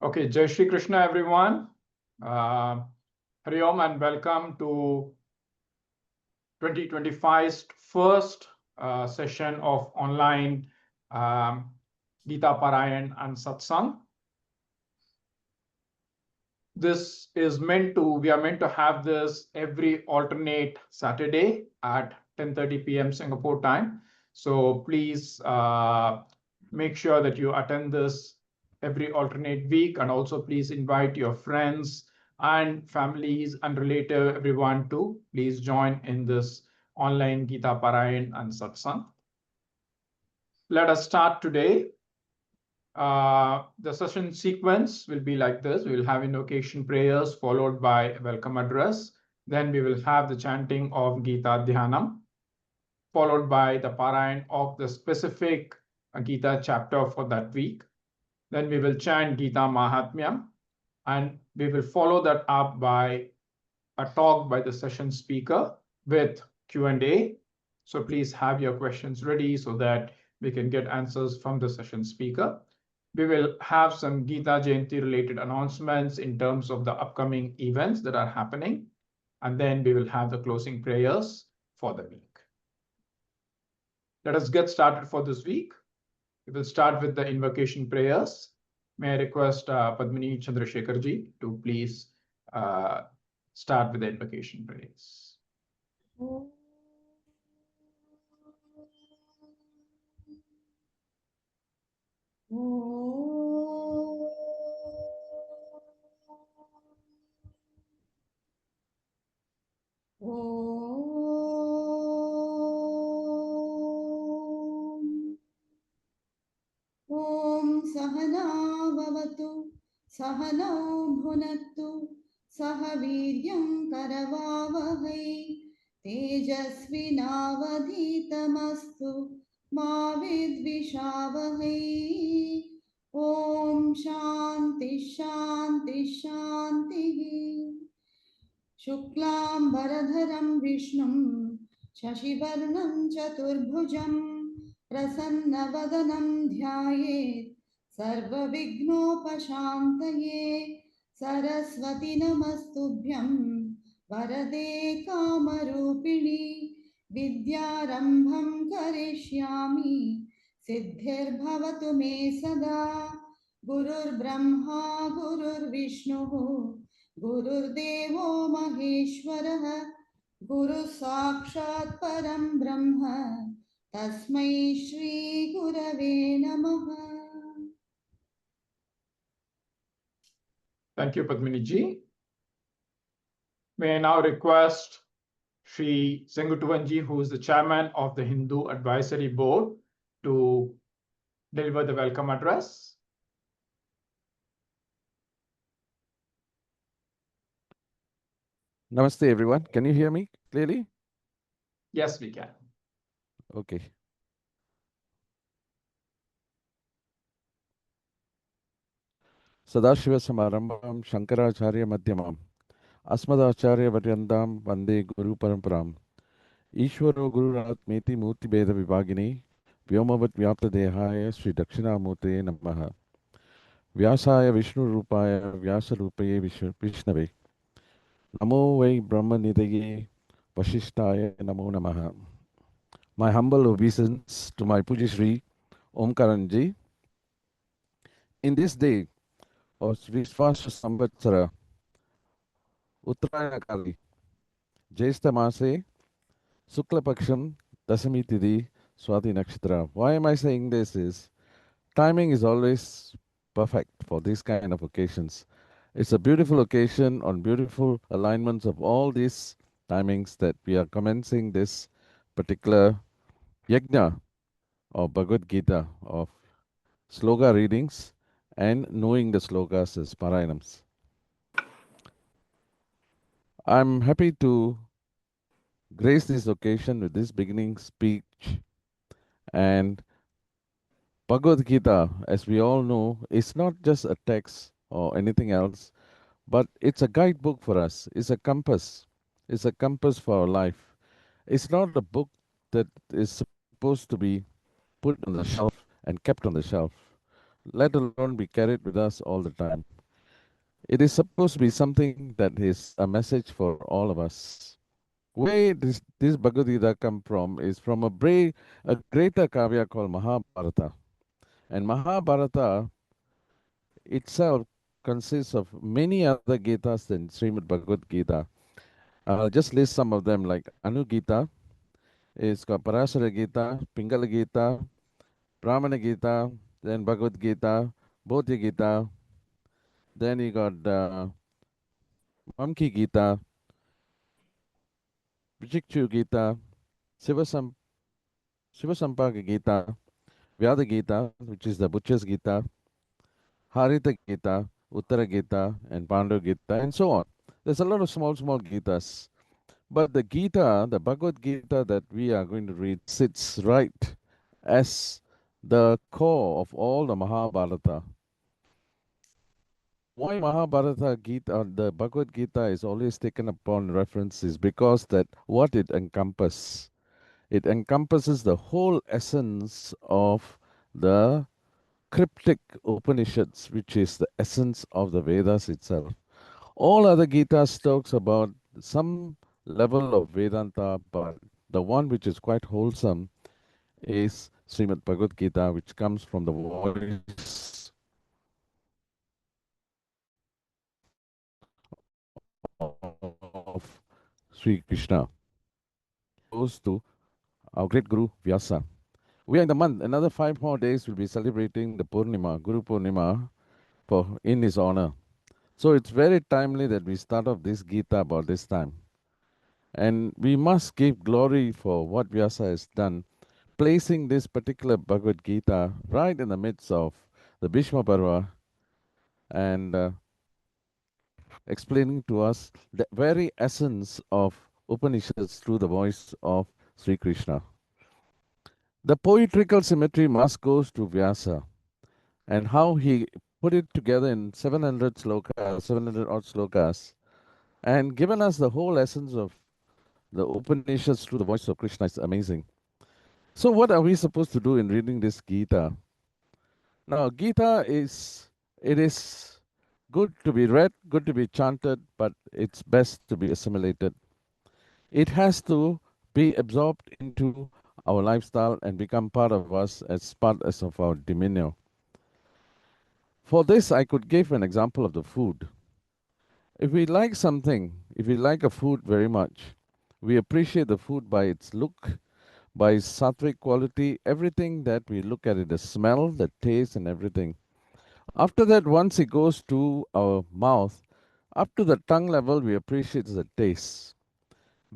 Okay, Jai Shri Krishna, everyone. Hari Om and welcome to 2025's first session of online Gita Parayan and Satsang. We are meant to have this every alternate Saturday at 10:30 p.m. Singapore time. So please make sure that you attend this every alternate week, and also please invite your friends and families and relative, everyone to please join in this online Gita Parayan and Satsang. Let us start today. The session sequence will be like this. We will have invocation prayers followed by welcome address. Then we will have the chanting of Gita Dhyanam, followed by the Parayan of the specific Gita chapter for that week. Then we will chant Gita Mahatmyam, and we will follow that up by a talk by the session speaker with Q&A. So please have your questions ready so that we can get answers from the session speaker. We will have some Gita Jayanti related announcements in terms of the upcoming events that are happening. And then we will have the closing prayers for the week. Let us get started for this week. We will start with the invocation prayers. May I request Padmini Chandrasekharji to please start with the invocation prayers. Om Sahana Bhavatu Sahanau Bhunattu Sahaviryam Karavavahai Tejasvinavadhitamastu Ma Vidvishavahai. Om Shanti Shanti Shanti. Shuklam Bharadharam Vishnum Shashivarnam Chaturbhujam Prasannavadanam Dhyayet Sarvavighnopashantaye Saraswati Namastubhyam Varade Kamarupini Vidyarambham Karishyami Siddhir Bhavatu Me Sada Gurur Brahma Gurur Vishnu Gururdevo Maheshwarah Guru Sakshat Param Brahma Tasmai Shri Gurave Namaha. Thank you, Padmini ji. May I now request Sri Sengutuvanji, who is the chairman of the Hindu Advisory Board, to deliver the welcome address. Namaste, everyone. Can you hear me clearly? Yes, we can. Okay. Sadashiva Samarambham Shankaracharya Madhyamam Asmadacharya Varyandam Vande Guru Paramparam Ishwaro Guru Ratmeti Murti Beda Vibhagini Vyomavat Vyapta Dehaya Sri Dakshinamurte Namaha Vyasaya Vishnu Rupaya Vyasa Rupaye Vishnave Namo Vai Brahma Nidaye Vashishtaya Namo Namaha. My humble obeisance to my Puja Sri Omkaranji. In this day of Vishwasa Samvatsara Uttarayana Kali Jyesta Mase Sukla Paksham Dasami Tithi Swati Nakshatra. Why am I saying this is timing is always perfect for these kind of occasions. It's a beautiful occasion on beautiful alignments of all these timings that we are commencing this particular yajna of Bhagavad Gita, of sloga readings and knowing the slogas as Parayanams. I'm happy to grace this occasion with this beginning speech. And Bhagavad Gita, as we all know, is not just a text or anything else, but it's a guidebook for us. It's a compass. It's a compass for our life. It's not a book that is supposed to be put on the shelf and kept on the shelf. let alone be carried with us all the time. It is supposed to be something that is a message for all of us. Where this Bhagavad Gita come from is from a greater kavya called Mahabharata. And Mahabharata itself consists of many other Gitas than Srimad Bhagavad Gita. I'll just list some of them like Anu Gita, it's got Parasara Gita, Pingala Gita, Brahmana Gita, then Bhagavad Gita, Bodhi Gita, then you got Mamki Gita, Vijikchu Gita, Sivasam, Sivasampaga Gita, Vyada Gita, which is the Butcher's Gita, Harita Gita, Uttara Gita, and Pandu Gita, and so on. There's a lot of small, small Gitas. But the Gita, the Bhagavad Gita that we are going to read, sits right as the core of all the Mahabharata. Why Mahabharata Gita, the Bhagavad Gita is always taken upon reference is because that what it encompasses. It encompasses the whole essence of the cryptic Upanishads, which is the essence of the Vedas itself. All other Gitas talks about some level of Vedanta, but the one which is quite wholesome is Srimad Bhagavad Gita, which comes from the voice of Sri Krishna. Goes to our great Guru Vyasa. We are in the month, another 5 more days we'll be celebrating the Purnima, Guru Purnima, in his honor. So it's very timely that we start off this Gita about this time. And we must give glory for what Vyasa has done, placing this particular Bhagavad Gita right in the midst of the Bhishma Parva and explaining to us the very essence of Upanishads through the voice of Sri Krishna. The poetical symmetry must go to Vyasa and how he put it together in 700 slokas, 700 odd slokas, and given us the whole essence of the Upanishads through the voice of Krishna is amazing. So, what are we supposed to do in reading this Gita? Now, Gita it is good to be read, good to be chanted, but it's best to be assimilated. It has to be absorbed into our lifestyle and become part of us as part of our demeanor. For this, I could give an example of the food. If we like something, if we like a food very much, we appreciate the food by its look, by its sattvic quality, everything that we look at it, the smell, the taste, and everything. After that, once it goes to our mouth, up to the tongue level, we appreciate the taste.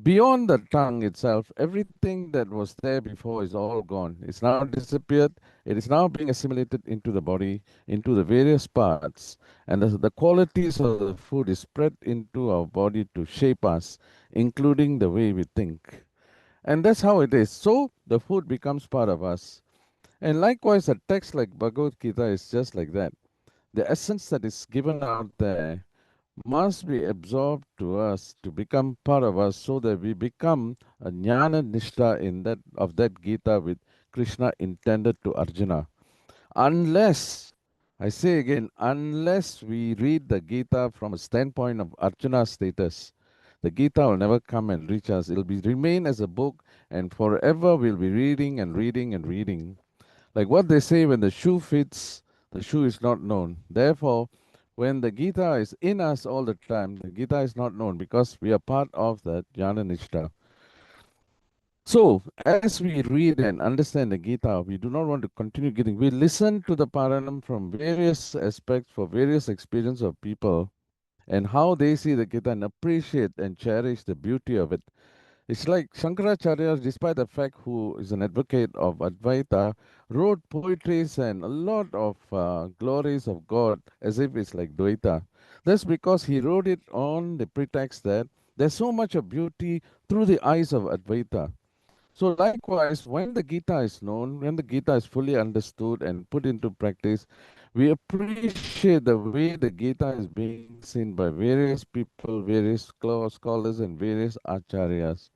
Beyond the tongue itself, everything that was there before is all gone. It's now disappeared. It is now being assimilated into the body, into the various parts. And the qualities of the food is spread into our body to shape us, including the way we think. And that's how it is. So the food becomes part of us. And likewise, a text like Bhagavad Gita is just like that. The essence that is given out there must be absorbed to us to become part of us so that we become a jnana nishta in that of that Gita with Krishna intended to Arjuna. Unless, I say again, unless we read the Gita from a standpoint of Arjuna's status, the Gita will never come and reach us. It will be remain as a book and forever we'll be reading and reading and reading. Like what they say, when the shoe fits, the shoe is not known. Therefore, when the Gita is in us all the time, the Gita is not known because we are part of that Jnana Nishta. So, as we read and understand the Gita, we do not want to continue getting. We listen to the Paranam from various aspects for various experience of people and how they see the Gita and appreciate and cherish the beauty of it. It's like Shankaracharya, despite the fact who is an advocate of Advaita, wrote poetries and a lot of glories of God as if it's like Dvaita. That's because he wrote it on the pretext that there's so much of beauty through the eyes of Advaita. So likewise, when the Gita is known, when the Gita is fully understood and put into practice, we appreciate the way the Gita is being seen by various people, various scholars, and various acharyas.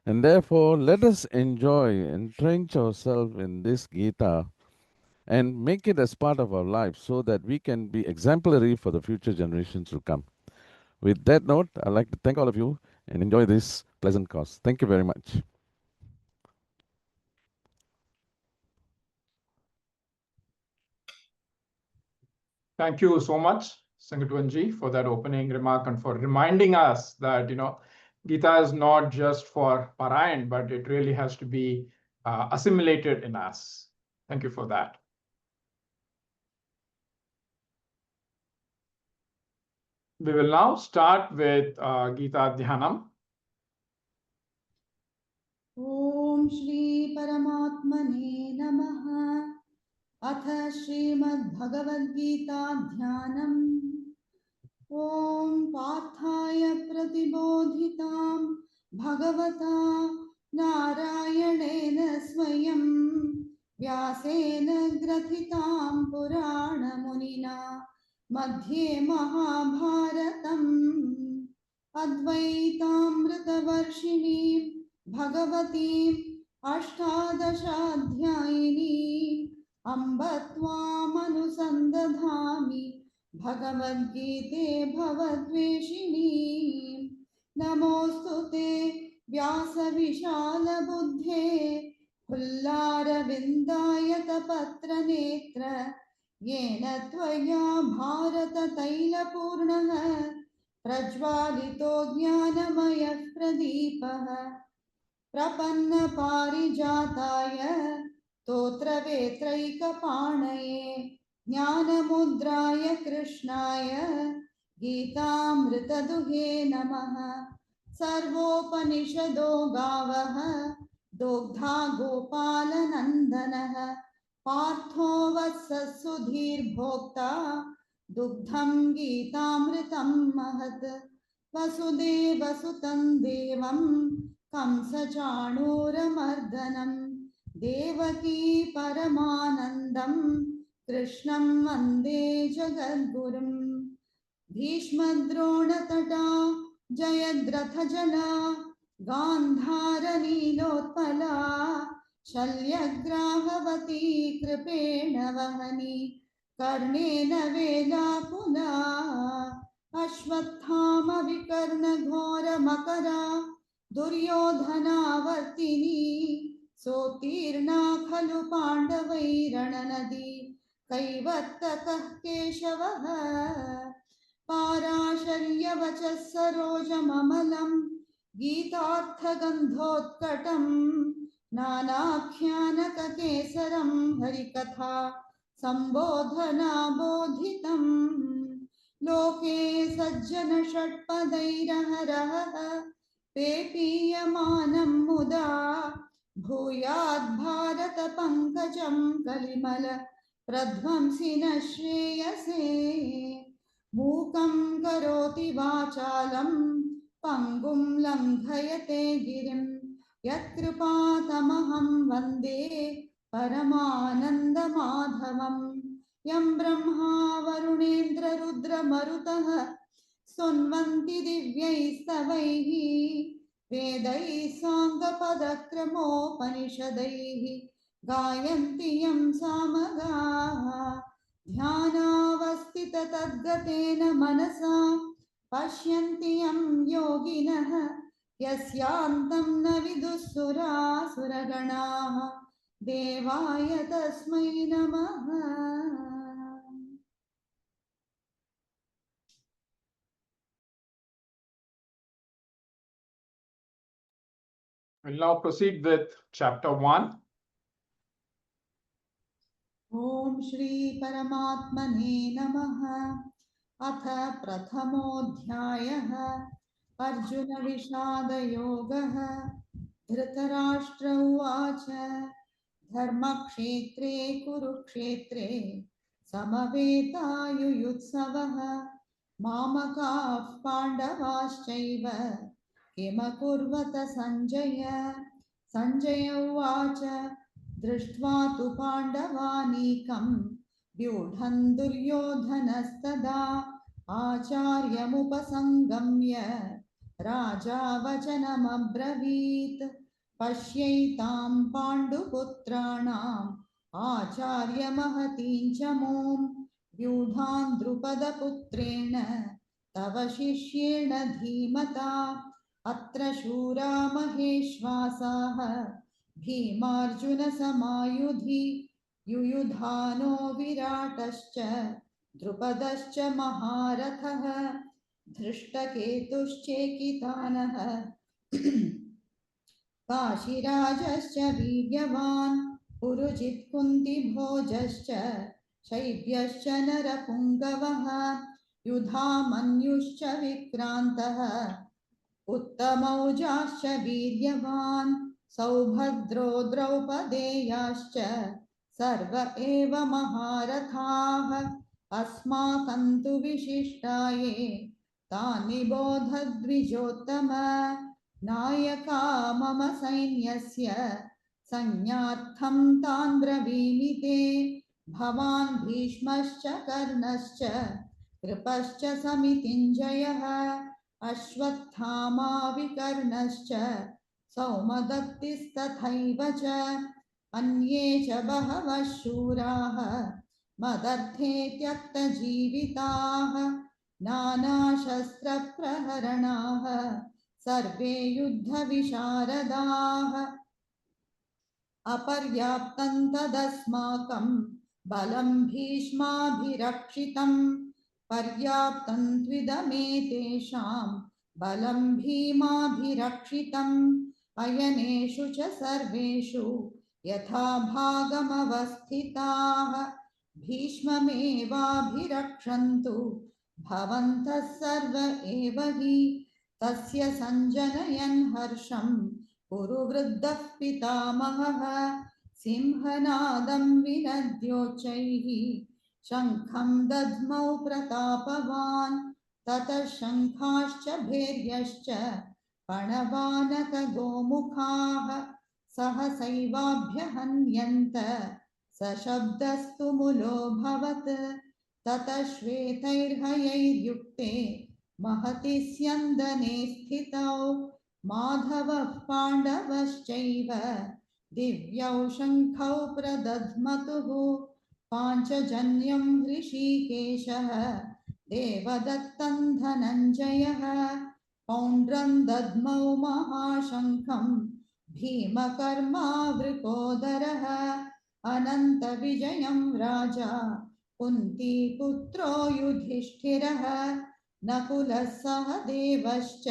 And therefore, let us enjoy, entrench ourselves in this Gita and make it as part of our lives so that we can be exemplary for the future generations to come. With that note, I'd like to thank all of you and enjoy this pleasant course. Thank you very much. Thank you so much, Sangatwanji, for that opening remark and for reminding us that, Gita is not just for Parayan, but it really has to be assimilated in us. Thank you for that. We will now start with Gita Dhyanam. ॐ श्री परमात्मने नमः। अथ श्रीमद्भगवद्गीता ध्यानम्। ॐ पार्थाय प्रतिबोधितां भगवता नारायणेन स्वयं व्यासेन ग्रथितां पुराणमुनिना मध्ये महाभारतम् अद्वैतामृतवर्षिणीं भगवतीम् अष्टादशाध्यायिनीम् अम्ब त्वामनुसन्दधामि भगवद्गीते भवद्वेषिणी। नमोऽस्तु ते व्यासविशालबुद्धे फुल्लारविन्दायतपत्रनेत्र येन त्वया भारततैलपूर्णः प्रज्वालितो ज्ञानमयः प्रदीपः प्रपन्नपारिजाताय स्तोत्रवेत्रैकपाणये ज्ञानमुद्राय कृष्णाय गीतामृतदुहे नमः। सर्वोपनिषदो गावः दोग्धा गोपालनन्दनः पार्थो वत्सः सुधीर्भोक्ता दुग्धं गीतामृतं महत्। वसुदेवसुतं देवं कंसचाणूरमर्दनं देवकी परमानन्दं कृष्णं वन्दे जगद्गुरुं। भीष्मद्रोणतटा जयद्रथजना गान्धारनीलोत्पला शल्यग्राहवती कृपेण वहनी कर्णेन वेलाकुला अश्वत्थामविकर्णघोरमकरा दुर्योधनावर्तिनी सोत्तीर्णा खलु पाण्डवैरणनदी कैवर्तकः केशवः पाराशर्यवचः सरोजममलं गीतार्थगन्धोत्कटं नानाख्यानककेसरं हरिकथा सम्बोधनाबोधितं लोके सज्जनषट्पदैरहरः पेपीयमानं मुदा भूयाद्भारतपङ्कजं कलिमल प्रध्वंसि न श्रेयसे। मूकं करोति वाचालं पङ्गुं लङ्घयते गिरिं यत्कृपातमहं वन्दे परमानन्दमाधवं। यं ब्रह्मा वरुणेन्द्ररुद्रमरुतः स्तुन्वन्ति दिव्यैस्तवैः वेदैः साङ्गपदक्रमोपनिषदैः गायन्ति यं सामगाः। ध्यानावस्थिततद्गतेन मनसा पश्यन्ति यं योगिनः यस्यान्तं न विदुःसुरासुरगणाः देवाय तस्मै नमः। We'll now proceed with chapter 1. ॐ श्री परमात्मने नमः। अथ प्रथमोऽध्यायः अर्जुन विषादयोगः। धृतराष्ट्र उवाच धर्मक्षेत्रे कुरुक्षेत्रे समवेतायुयुत्सवः मामकाः पाण्डवाश्चैव किमकुर्वत सञ्जय। सञ्जय उवाच दृष्ट्वा तु पाण्डवानीकं व्यूढं दुर्योधनस्तदा आचार्यमुपसङ्गम्य राजा वचनमब्रवीत् पश्यैतां पाण्डुपुत्राणां आचार्यमहतीं च मूं व्यूढान् द्रुपदपुत्रेण तव शिष्येण धीमता अत्र शूरा महेश्वासाः भीमार्जुनसमायुधि युयुधानो विराटश्च द्रुपदश्च महारथः धृष्टकेतुश्चेकितानः काशीराजश्च वीर्यवान् पुरुजित् कुन्तिभोजश्च शैब्यश्च नरपुङ्गवः युधामन्युश्च विक्रान्तः उत्तमौजाश्च वीर्यवान् सौभद्रो द्रौपदेयाश्च सर्व एव महारथाः अस्माकं तु विशिष्टाये तानि बोधद्विजोत्तम नायका मम सैन्यस्य संज्ञार्थं तान् ब्रवीमि ते भवान् भीष्मश्च कर्णश्च कृपश्च समितिञ्जयः अश्वत्थामा विकर्णश्च सौमदत्तिस्तथैव च अन्ये च बहवः शूराः मदर्थे त्यक्तजीविताः नानाशस्त्रप्रहरणाः सर्वे युद्धविशारदाः अपर्याप्तं तदस्माकं बलं भीष्माभिरक्षितं पर्याप्तं त्विदमेतेषां बलं भीमाभिरक्षितम् अयनेषु च सर्वेषु यथा भागमवस्थिताः भीष्ममेवाभिरक्षन्तु भवन्तः सर्व एव हि तस्य सञ्जनयन् हर्षं कुरुवृद्धः पितामहः सिंहनादं विनद्योच्चैः शङ्खं दद्मौ प्रतापवान् ततः शङ्खाश्च भैर्यश्च पणवानकगोमुखाः सहसैवाभ्यहन्यन्त सशब्दस्तु मुलोऽभवत् ततः श्वेतैर्हयैर्युक्ते महति स्यन्दने स्थितौ माधवः पाण्डवश्चैव दिव्यौ शङ्खौ प्रदध्मतुः पाञ्चजन्यं हृषीकेशः देवदत्तं धनञ्जयः पौण्ड्रं दद्मौ महाशङ्खं भीमकर्मावृकोदरः अनन्तविजयं राजा कुन्तीपुत्रो युधिष्ठिरः नकुलः सह देवश्च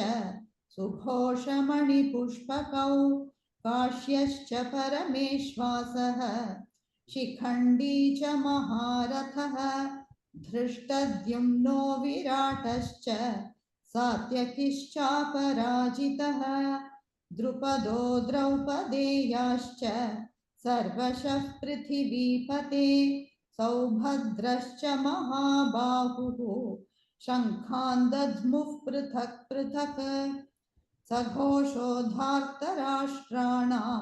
सुघोषमणिपुष्पकौ काश्यश्च परमेश्वासः शिखण्डी च महारथः धृष्टद्युम्नो विराटश्च सात्यकिश्चापराजितः द्रुपदो द्रौपदेयाश्च सर्वशः पृथिवीपते सौभद्रश्च महाबाहुः शङ्खान् दध्मुः पृथक् पृथक् सघोषोधार्तराष्ट्राणां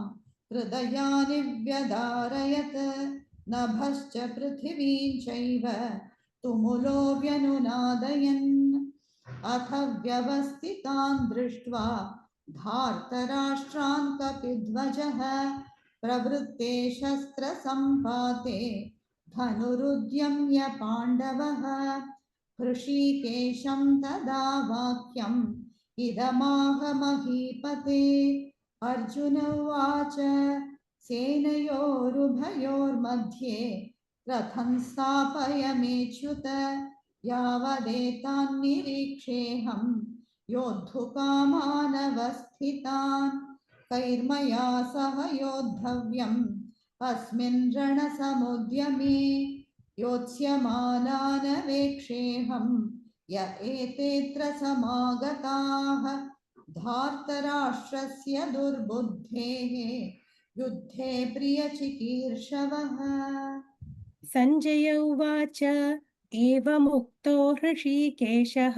हृदयानि व्यदारयत् नभश्च पृथिवीं चैव तुमुलो व्यनुनादयन् अथ व्यवस्थितान् दृष्ट्वा धार्तराष्ट्रान् कपिध्वजः प्रवृत्ते शस्त्रसम्पाते धनुरुद्यम्य पाण्डवः हृषीकेशं तदा वाक्यम् इदमाह महीपते अर्जुन उवाच सेनयोरुभयोर्मध्ये रथं स्थापयमेच्युत यावदेतान्निरीक्षेऽहं योद्धुकामानवस्थितान् कैर्मया सह योद्धव्यम् अस्मिन् रणसमुद्यमे योत्स्यमानानवेक्षेऽहं य एतेऽत्र समागताः धार्तराष्ट्रस्य दुर्बुद्धेः युद्धे प्रियचिकीर्षवः। सञ्जय उवाच एवमुक्तो हृषीकेशः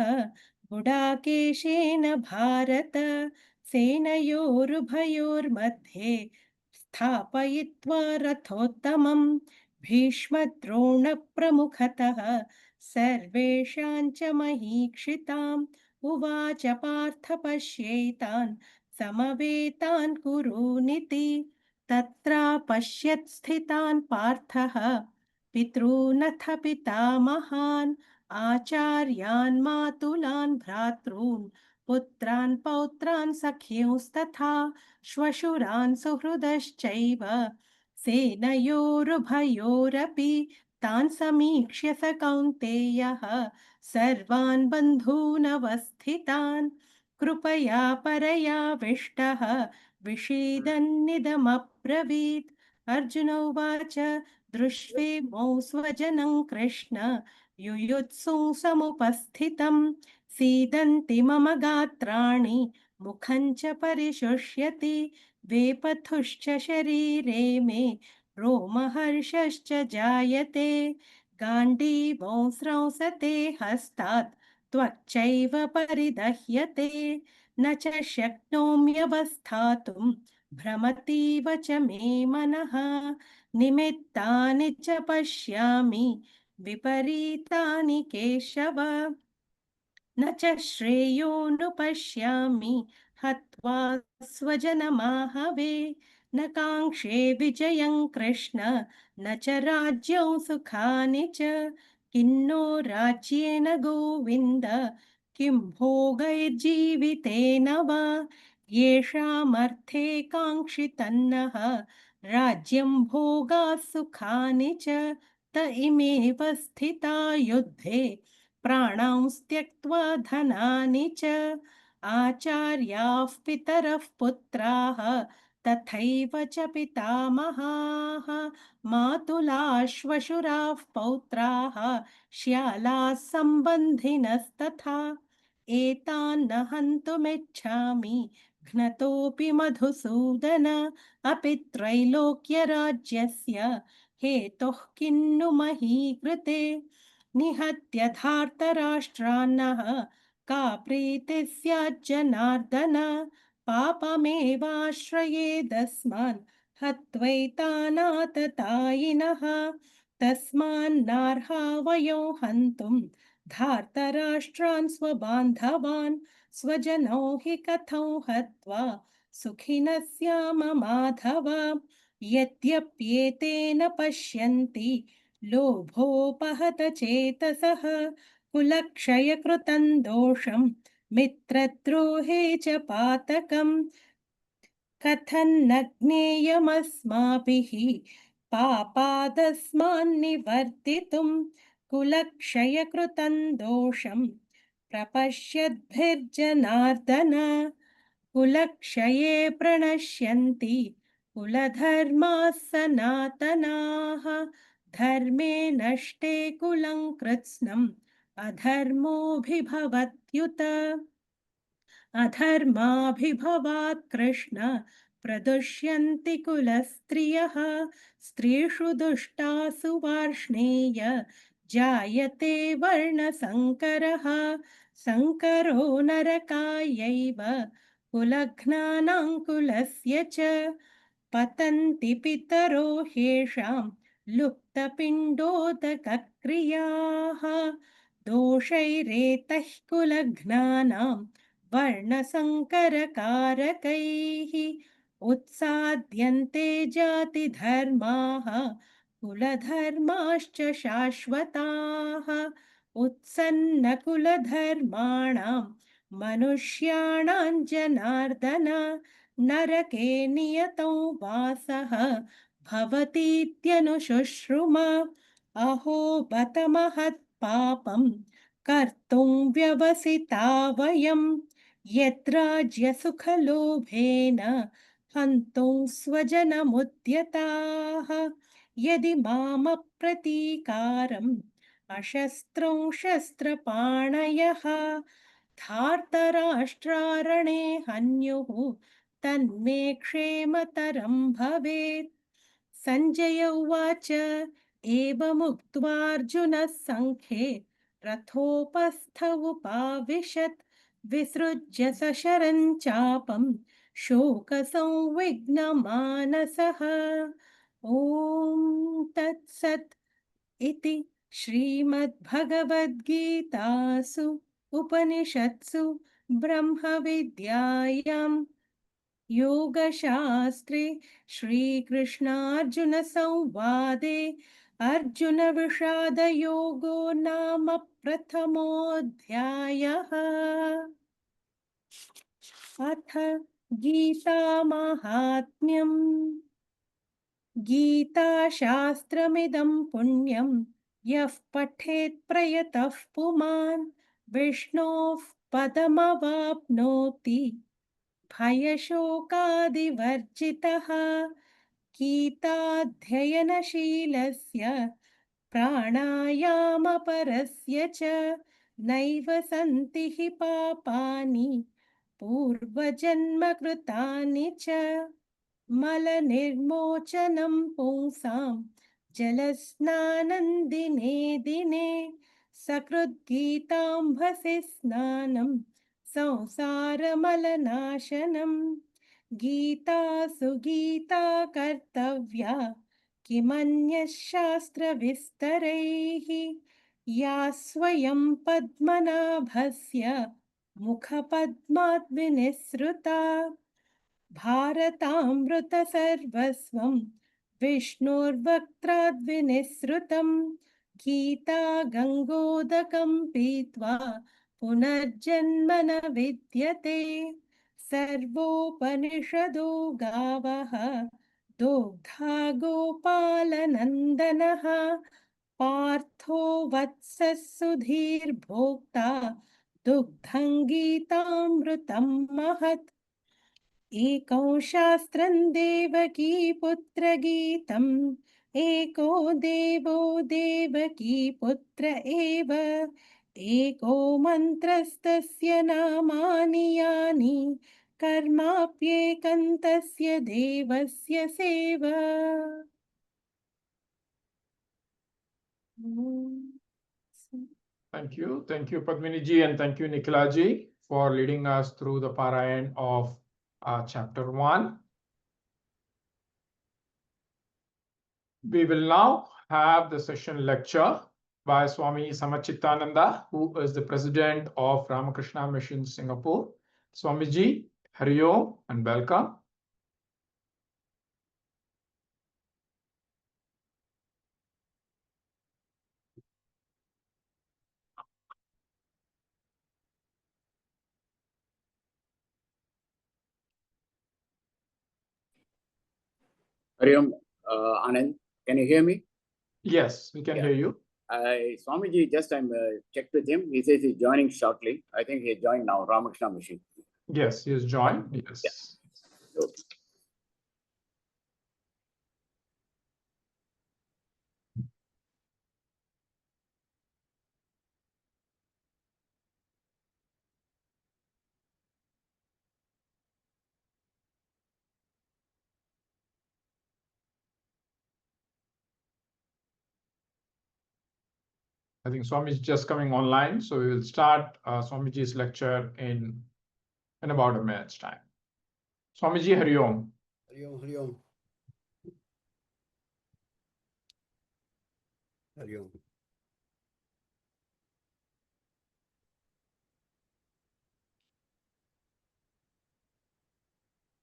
गुडाकेशेन भारत सेनयोरुभयोर्मध्ये स्थापयित्वा रथोत्तमं भीष्मद्रोणप्रमुखतः सर्वेषां च महीक्षिताम् उवाच पार्थ पश्येतान् समवेतान् कुरूनिति तत्रापश्यत् स्थितान् पार्थः पितॄनथ पितामहान् आचार्यान् मातुलान् भ्रातॄन् पुत्रान् पौत्रान् सख्युंस्तथा श्वशुरान् सुहृदश्चैव सेनयोरुभयोरपि तान् समीक्ष्य स कौन्तेयः सर्वान् बन्धूनवस्थितान् कृपया परयाविष्टः विषीदन्निदमब्रवीत्। अर्जुन उवाच दृष्ट्वेमौ स्वजनं कृष्ण युयुत्सुं समुपस्थितं सीदन्ति मम गात्राणि मुखं च परिशुष्यति वेपथुश्च शरीरे मे रोमहर्षश्च जायते गाण्डीवं स्रंसते हस्तात् त्वच्चैव परिदह्यते न च शक्नोम्यवस्थातुं भ्रमतीव च मे मनः निमित्तानि च पश्यामि विपरीतानि केशव न च श्रेयोऽनुपश्यामि हत्वा स्वजनमाहवे न काङ्क्षे विजयं कृष्ण न च राज्यं सुखानि च किन्नो राज्येन गोविन्द किं भोगैर्जीवितेन वा येषामर्थे काङ्क्षितन्नः राज्यं भोगाः सुखानि च त इमेव स्थिता युद्धे प्राणांस् त्यक्त्वा धनानि च आचार्याः पितरः पुत्राः तथैव च पितामहाः मातुलाः श्वशुराः पौत्राः श्यालाः सम्बन्धिनस्तथा एतान्न हन्तुमिच्छामि घ्नतोऽपि मधुसूदन अपि त्रैलोक्यराज्यस्य हेतुः किन्नु मही कृते निहत्य धार्तराष्ट्रान्नः का प्रीतिः स्यात् जनार्दन पापमेवाश्रयेदस्मान् हत्वैतानाततायिनः तस्मान्नार्हा वयो हन्तुं धार्तराष्ट्रान् स्वबान्धवान् स्वजनौ हि कथं हत्वा सुखिनः स्याम माधव यद्यप्येतेन पश्यन्ति लोभोपहत चेतसः कुलक्षयकृतं दोषं मित्रद्रोहे च पातकम् कथन्न ज्ञेयमस्माभिः पापादस्मान्निवर्तितुं कुलक्षयकृतं दोषं प्रपश्यद्भिर्जनार्दन कुलक्षये प्रणश्यन्ति कुलधर्माः सनातनाः धर्मे नष्टे कुलं कृत्स्नम् अधर्मोऽभिभवत्युत अधर्माभिभवात् कृष्ण प्रदुष्यन्ति कुलस्त्रियः स्त्रीषु दुष्टासु वार्ष्णेय जायते वर्णसङ्करः सङ्करो नरकायैव कुलघ्नानां कुलस्य च पतन्ति पितरो ह्येषां लुप्तपिण्डोदकक्रियाः दोषैरेतैः कुलघ्नानां वर्णसङ्करकारकैः उत्साद्यन्ते जातिधर्माः कुलधर्माश्च शाश्वताः उत्सन्नकुलधर्माणां मनुष्याणां जनार्दन नरके नियतौ वासः भवतीत्यनुशुश्रुम अहो बत महत्पापं कर्तुं व्यवसिता वयं यद्राज्यसुखलोभेन हन्तुं स्वजनमुद्यताः यदि मामप्रतीकारम् अशस्त्रं शस्त्रपाणयः धार्तराष्ट्रारणे हन्युः तन्मे क्षेमतरं भवेत् सञ्जय उवाच एवमुक्त्वार्जुनः सङ्ख्ये रथोपस्थ उपाविशत् विसृज्य सशरं चापं शोकसंविघ्नमानसः ॐ तत्सत् इति श्रीमद्भगवद्गीतासु उपनिषत्सु ब्रह्मविद्यायां योगशास्त्रे श्रीकृष्णार्जुनसंवादे अर्जुनविषादयोगो नाम प्रथमोऽध्यायः। अथ गीतामाहात्म्यम्। गीताशास्त्रमिदं पुण्यं यः पठेत् प्रयतः पुमान् विष्णोः पदमवाप्नोति भयशोकादिवर्जितः। गीताध्ययनशीलस्य प्राणायामपरस्य च नैव सन्ति हि पापानि पूर्वजन्मकृतानि च। मलनिर्मोचनं पुंसां जलस्नानन्दिने दिने सकृद्गीताम्भसि स्नानं संसारमलनाशनम्। गीता सुगीता कर्तव्या किमन्यः शास्त्रविस्तरैः या स्वयं पद्मनाभस्य मुखपद्माद् विनिसृता। भारतामृतसर्वस्वं विष्णोर्वक्त्राद्विनिसृतं गीता गङ्गोदकं पीत्वा पुनर्जन्म न विद्यते। सर्वोपनिषदो गावः दोग्धा गोपालनन्दनः पार्थो वत्सः सुधीर्भोक्ता दुग्धं गीतामृतं महत्। एको शास्त्रं देवकी पुत्रगीतम् एको देवो देवकी पुत्र एव एको मन्त्रस्तस्य नामानि यानि कर्माप्येकन्तस्य देवस्य सेवा। Thank you, Padmini ji, and thank you, Nikhila ji, for leading us through the Parayan of chapter 1. We will now have the session lecture by Swami Samachittananda, who is the president of Ramakrishna Mission Singapore. Swamiji, Hari Om and welcome. Hari Om, Anand, can you hear me? Yes, we can hear you. Swamiji, just I'm checked with him. He says he's joining shortly. I think he joined now, Ramakrishna Mission. Yes, he has joined. Yes. Yeah. So, I think Swami is just coming online, so we will start Swamiji's lecture in about a minute's time. Swamiji, Hari Om. Hari Om, Hari Om. Hari Om.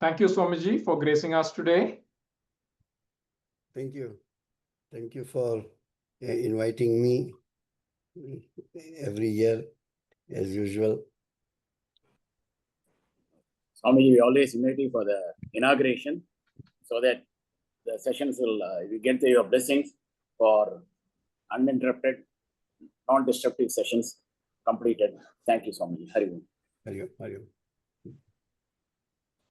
Thank you, Swamiji, for gracing us today. Thank you. Thank you for inviting me every year, as usual. Swamiji, we always invite you for the inauguration so that the sessions will we get your blessings for uninterrupted, non-destructive sessions completed. Thank you, Swamiji. Hari Om. Hari Om, Hari Om.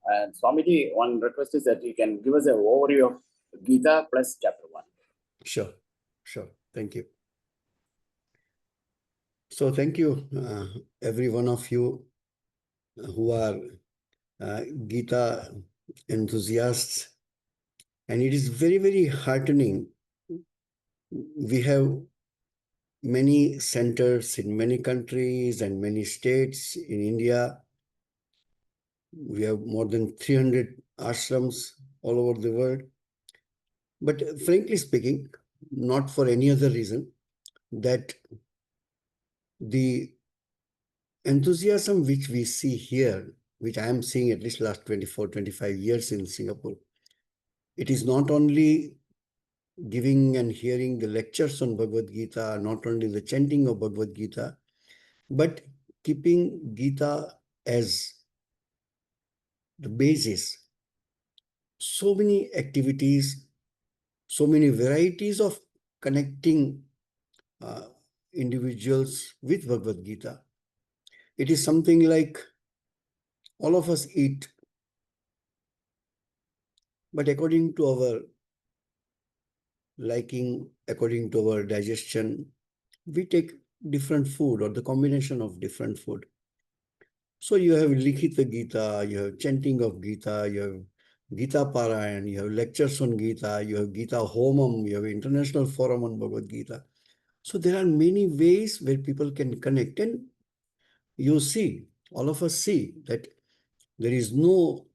And Swamiji, one request is that you can give us an overview of Gita plus chapter 1. Sure, sure. Thank you. So thank you, every one of you who are Gita enthusiasts. And it is very, very heartening. We have many centers in many countries and many states in India. We have more than 300 ashrams all over the world. But frankly speaking, not for any other reason, that the enthusiasm which we see here which I am seeing at least last 24, 25 years in Singapore. It is not only giving and hearing the lectures on Bhagavad Gita, not only the chanting of Bhagavad Gita, but keeping Gita as the basis. So many activities, so many varieties of connecting individuals with Bhagavad Gita. It is something like all of us eat, but according to our liking, according to our digestion, we take different food or the combination of different food. So you have Likhita Gita, you have chanting of Gita, you have Gita Parayan, you have lectures on Gita, you have Gita Homam, you have International Forum on Bhagavad Gita. So there are many ways where people can connect, and you see, all of us see that there is no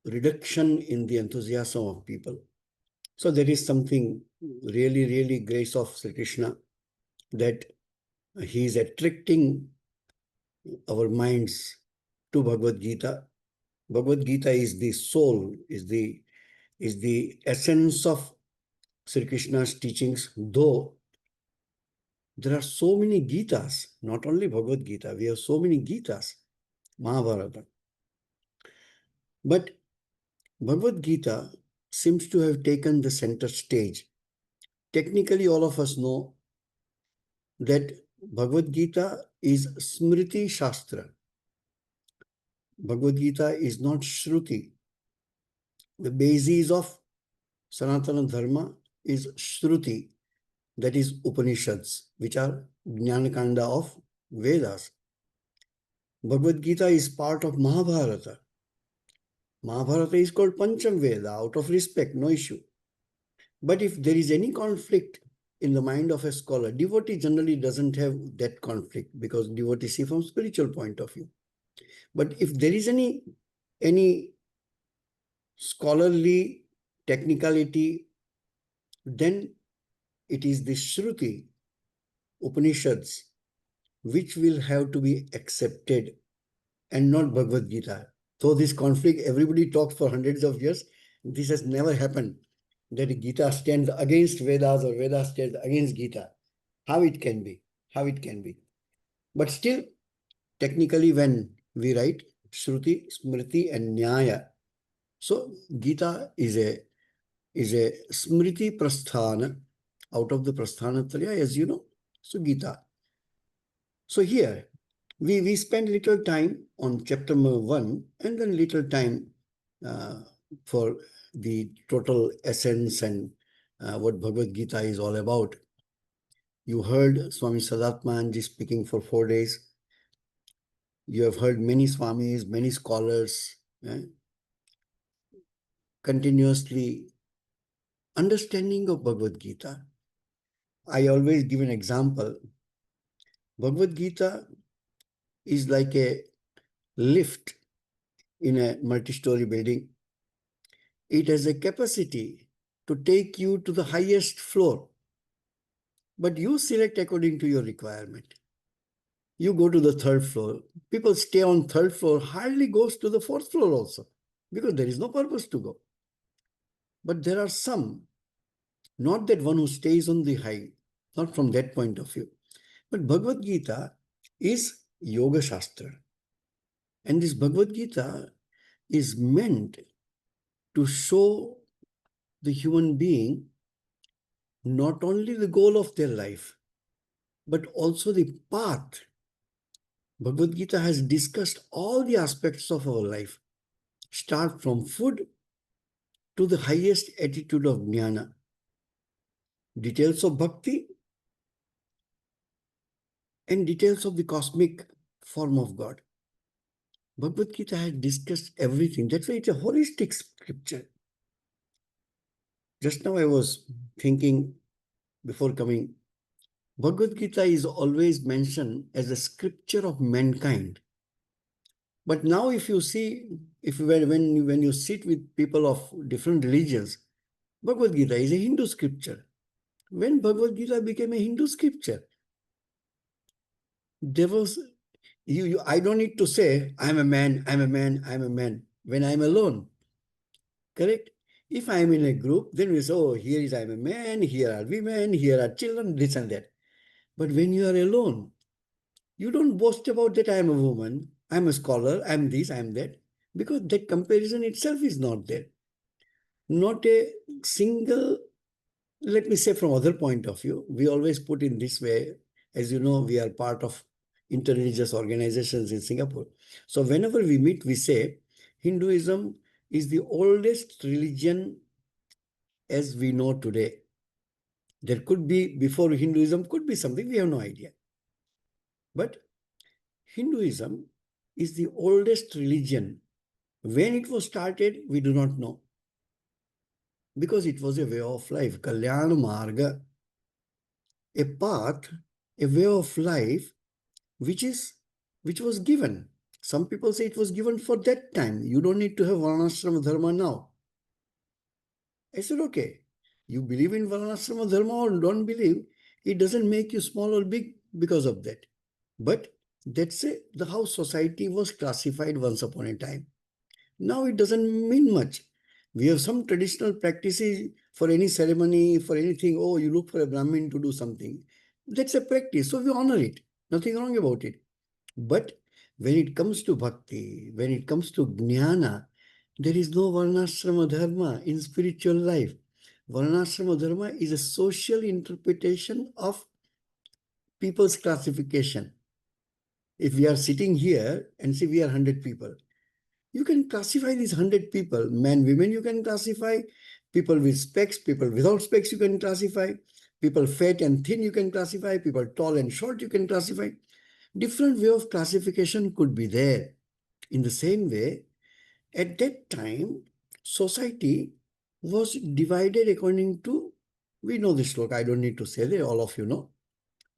reduction in the enthusiasm of people. So there is something really, really grace of Sri Krishna that he is attracting our minds to Bhagavad Gita. Bhagavad Gita is the soul, is the essence of Sri Krishna's teachings, though there are so many Gitas, not only Bhagavad Gita, we have so many Gitas, Mahabharata. But Bhagavad Gita seems to have taken the center stage. Technically, all of us know that Bhagavad Gita is Smriti Shastra. Bhagavad Gita is not Shruti. The basis of Sanatana Dharma is Shruti, that is Upanishads, which are Jnanakanda of Vedas. Bhagavad Gita is part of Mahabharata. Mahabharata is called Pancham Veda, out of respect, no issue. But if there is any conflict in the mind of a scholar, devotee generally doesn't have that conflict because devotee see from spiritual point of view. But if there is any scholarly technicality, then it is the Shruti, Upanishads, which will have to be accepted and not Bhagavad Gita. Though this conflict, everybody talks for hundreds of years, this has never happened, that Gita stands against Vedas or Vedas stands against Gita. How it can be? How it can be? But still, technically when we write Shruti, Smriti and Nyaya, so Gita is a Smriti Prasthana, out of the Prasthanatraya, as you know. So Gita. So here, we spend little time on chapter number 1 and then little time for the total essence and what Bhagavad Gita is all about. You heard Swami Sadatmanji speaking for 4 days. You have heard many Swamis, many scholars continuously understanding of Bhagavad Gita. I always give an example. Bhagavad Gita is like a lift in a multi-story building. It has a capacity to take you to the highest floor, but you select according to your requirement. You go to the 3rd floor. People stay on 3rd floor, hardly goes to the 4th floor also, because there is no purpose to go. But there are some, not that one who stays on the high, not from that point of view. But Bhagavad Gita is Yoga Shastra. And this Bhagavad Gita is meant to show the human being not only the goal of their life, but also the path. Bhagavad Gita has discussed all the aspects of our life, start from food to the highest attitude of jnana, details of bhakti, and details of the cosmic form of God. Bhagavad Gita has discussed everything. That's why it's a holistic scripture. Just now I was thinking before coming, Bhagavad Gita is always mentioned as a scripture of mankind. But now if you see, when you sit with people of different religions, Bhagavad Gita is a Hindu scripture. When Bhagavad Gita became a Hindu scripture, there was I don't need to say, I'm a man, I'm a man, I'm a man, when I'm alone. Correct? If I'm in a group, then we say, oh, here is I'm a man, here are women, here are children, this and that. But when you are alone, you don't boast about that I'm a woman, I'm a scholar, I'm this, I'm that, because that comparison itself is not there. Not a single, let me say from other point of view, we always put in this way, as you know, we are part of interreligious organizations in Singapore. So whenever we meet, we say Hinduism is the oldest religion as we know today. There could be, before Hinduism, could be something, we have no idea. But Hinduism is the oldest religion. When it was started, we do not know. Because it was a way of life, Kalyana Marga, a path, a way of life which was given. Some people say it was given for that time. You don't need to have Varnashrama Dharma now. I said, okay, you believe in Varnashrama Dharma or don't believe, it doesn't make you small or big because of that. But that's how society was classified once upon a time. Now it doesn't mean much. We have some traditional practices for any ceremony, for anything. Oh, you look for a Brahmin to do something. That's a practice. So we honor it. Nothing wrong about it. But when it comes to bhakti, when it comes to jnana, there is no varnashrama dharma in spiritual life. Varnashrama dharma is a social interpretation of people's classification. If we are sitting here and say we are 100 people, you can classify these 100 people, men, women, you can classify, people with specs, people without specs, you can classify, people fat and thin, you can classify, people tall and short, you can classify. Different way of classification could be there. In the same way, at that time, society was divided according to, we know this sloka, I don't need to say that, all of you know.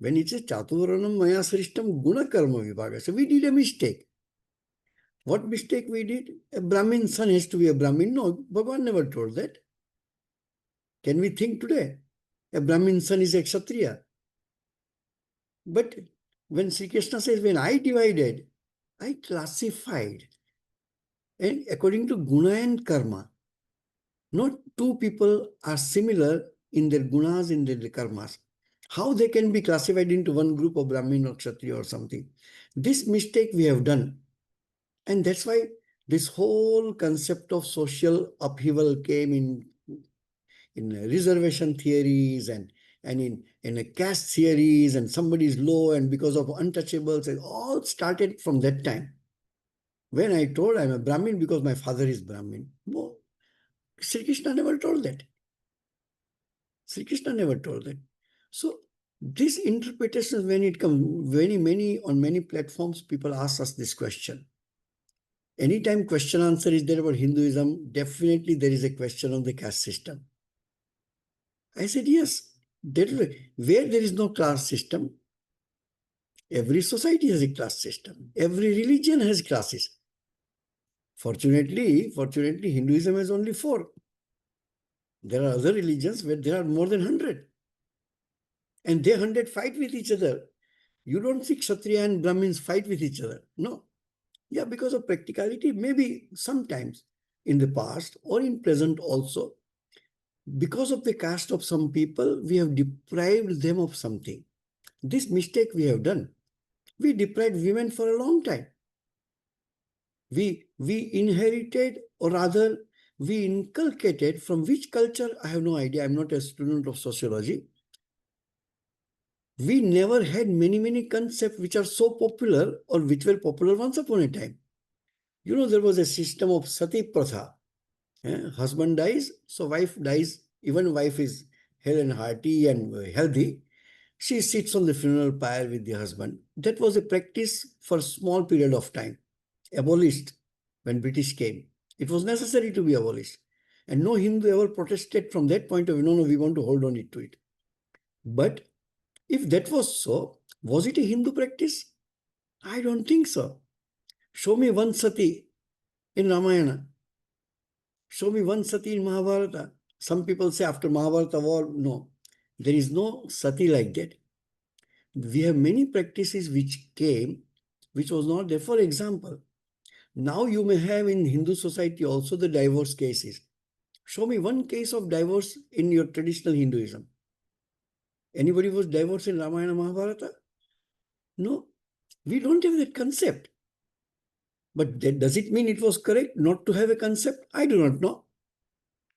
When it says Chatuvaranam Maya Srishtam Guna Karma Vibhaga, so we did a mistake. What mistake we did? A Brahmin son has to be a Brahmin. No, Bhagavan never told that. Can we think today? A Brahmin son is a Kshatriya. But when Sri Krishna says, when I divided, I classified. And according to Guna and Karma, not two people are similar in their gunas, in their karmas. How they can be classified into one group of Brahmin or Kshatriya or something? This mistake we have done. And that's why this whole concept of social upheaval came in reservation theories and in a caste theories, and somebody is low and because of untouchables, it all started from that time. When I told I'm a Brahmin because my father is Brahmin. No, Sri Krishna never told that. Sri Krishna never told that. So this interpretation, when it comes, on many platforms, people ask us this question. Anytime question answer is there about Hinduism, definitely there is a question on the caste system. I said, yes, where there is no class system, every society has a class system. Every religion has classes. Fortunately, Hinduism has only 4. There are other religions where there are more than 100. And they 100 fight with each other. You don't see Kshatriya and Brahmins fight with each other. No. Yeah, because of practicality, maybe sometimes in the past or in present also, because of the caste of some people, we have deprived them of something. This mistake we have done. We deprived women for a long time. We inherited, or rather, we inculcated, from which culture, I have no idea. I'm not a student of sociology. We never had many concepts which are so popular or which were popular once upon a time. You know, there was a system of sati pratha. Husband dies, so wife dies. Even wife is hale and hearty and healthy. She sits on the funeral pyre with the husband. That was a practice for a small period of time. Abolished when British came. It was necessary to be abolished. And no Hindu ever protested from that point of view. No, we want to hold on to it. But if that was so, was it a Hindu practice? I don't think so. Show me one sati in Ramayana. Show me one sati in Mahabharata. Some people say after Mahabharata war, no. There is no sati like that. We have many practices which which was not there. For example, now you may have in Hindu society also the divorce cases. Show me one case of divorce in your traditional Hinduism. Anybody was divorced in Ramayana Mahabharata? No, we don't have that concept. But does it mean it was correct not to have a concept? I do not know.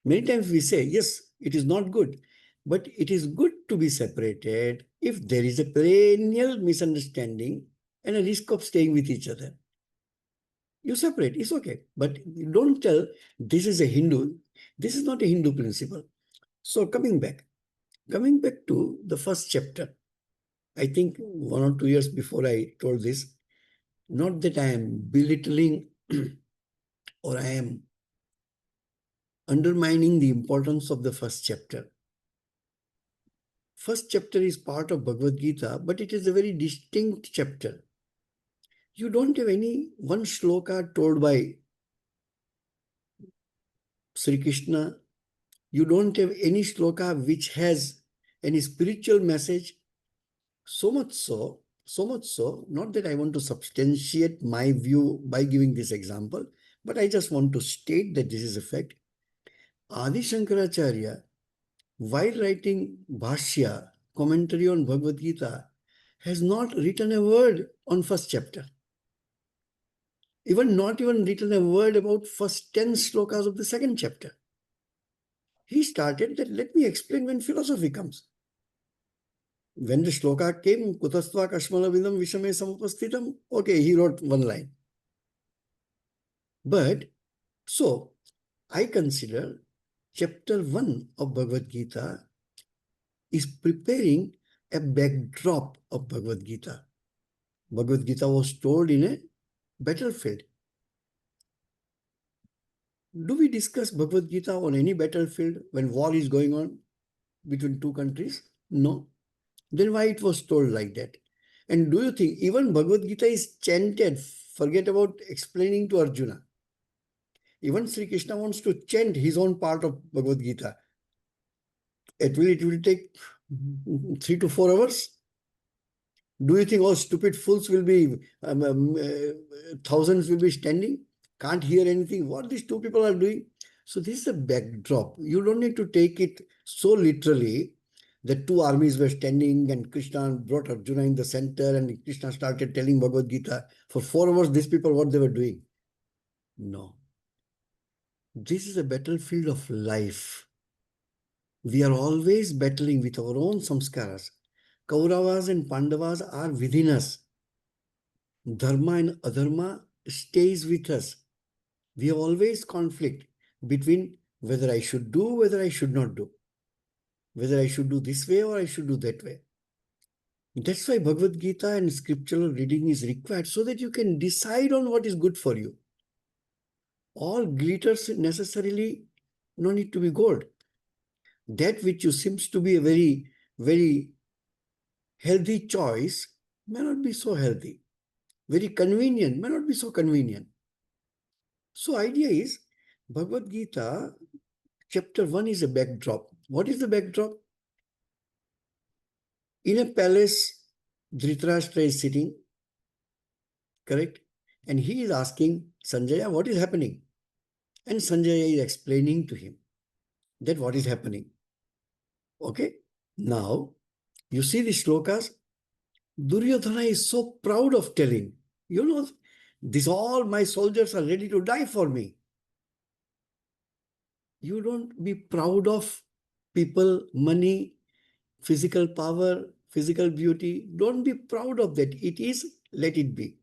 Many times we say, yes, it is not good, but it is good to be separated if there is a perennial misunderstanding and a risk of staying with each other. You separate, it's okay. But you don't tell this is a Hindu. This is not a Hindu principle. So coming back to the first chapter, I think 1 or 2 years before I told this, not that I am belittling or I am undermining the importance of the first chapter. First chapter is part of Bhagavad Gita, but it is a very distinct chapter. You don't have any one shloka told by Sri Krishna. You don't have any shloka which has any spiritual message. So much so, not that I want to substantiate my view by giving this example, but I just want to state that this is a fact. Adi Shankaracharya, while writing Bhashya, commentary on Bhagavad Gita, has not written a word on first chapter. Not even written a word about first 10 slokas of the second chapter. He started that, let me explain when philosophy comes. When the shloka came, Kutastva Kashmalavidam Vishame Samapastitam, okay, he wrote one line. But, so, I consider chapter 1 of Bhagavad Gita is preparing a backdrop of Bhagavad Gita. Bhagavad Gita was told in a battlefield. Do we discuss Bhagavad Gita on any battlefield when war is going on between two countries? No. Then why it was told like that? And do you think even Bhagavad Gita is chanted? Forget about explaining to Arjuna. Even Sri Krishna wants to chant his own part of Bhagavad Gita. It will take 3 to 4 hours. Do you think all stupid fools will be, thousands will be standing? Can't hear anything. What these two people are doing? So this is a backdrop. You don't need to take it so literally that two armies were standing and Krishna brought Arjuna in the center and Krishna started telling Bhagavad Gita. For 4 hours, these people, what they were doing? No. This is a battlefield of life. We are always battling with our own samskaras. Kauravas and Pandavas are within us. Dharma and adharma stays with us. We have always conflict between whether I should do, whether I should not do. Whether I should do this way or I should do that way. That's why Bhagavad Gita and scriptural reading is required, so that you can decide on what is good for you. All glitters necessarily no need to be gold. That which you seems to be a very, very healthy choice may not be so healthy. Very convenient may not be so convenient. So idea is, Bhagavad Gita, chapter 1 is a backdrop. What is the backdrop? In a palace, Dhritarashtra is sitting, correct? And he is asking Sanjaya, what is happening? And Sanjaya is explaining to him that what is happening. Okay? Now, you see the shlokas, Duryodhana is so proud of telling, you know, this all my soldiers are ready to die for me. You don't be proud of people, money, physical power, physical beauty. Don't be proud of that. It is, let it be.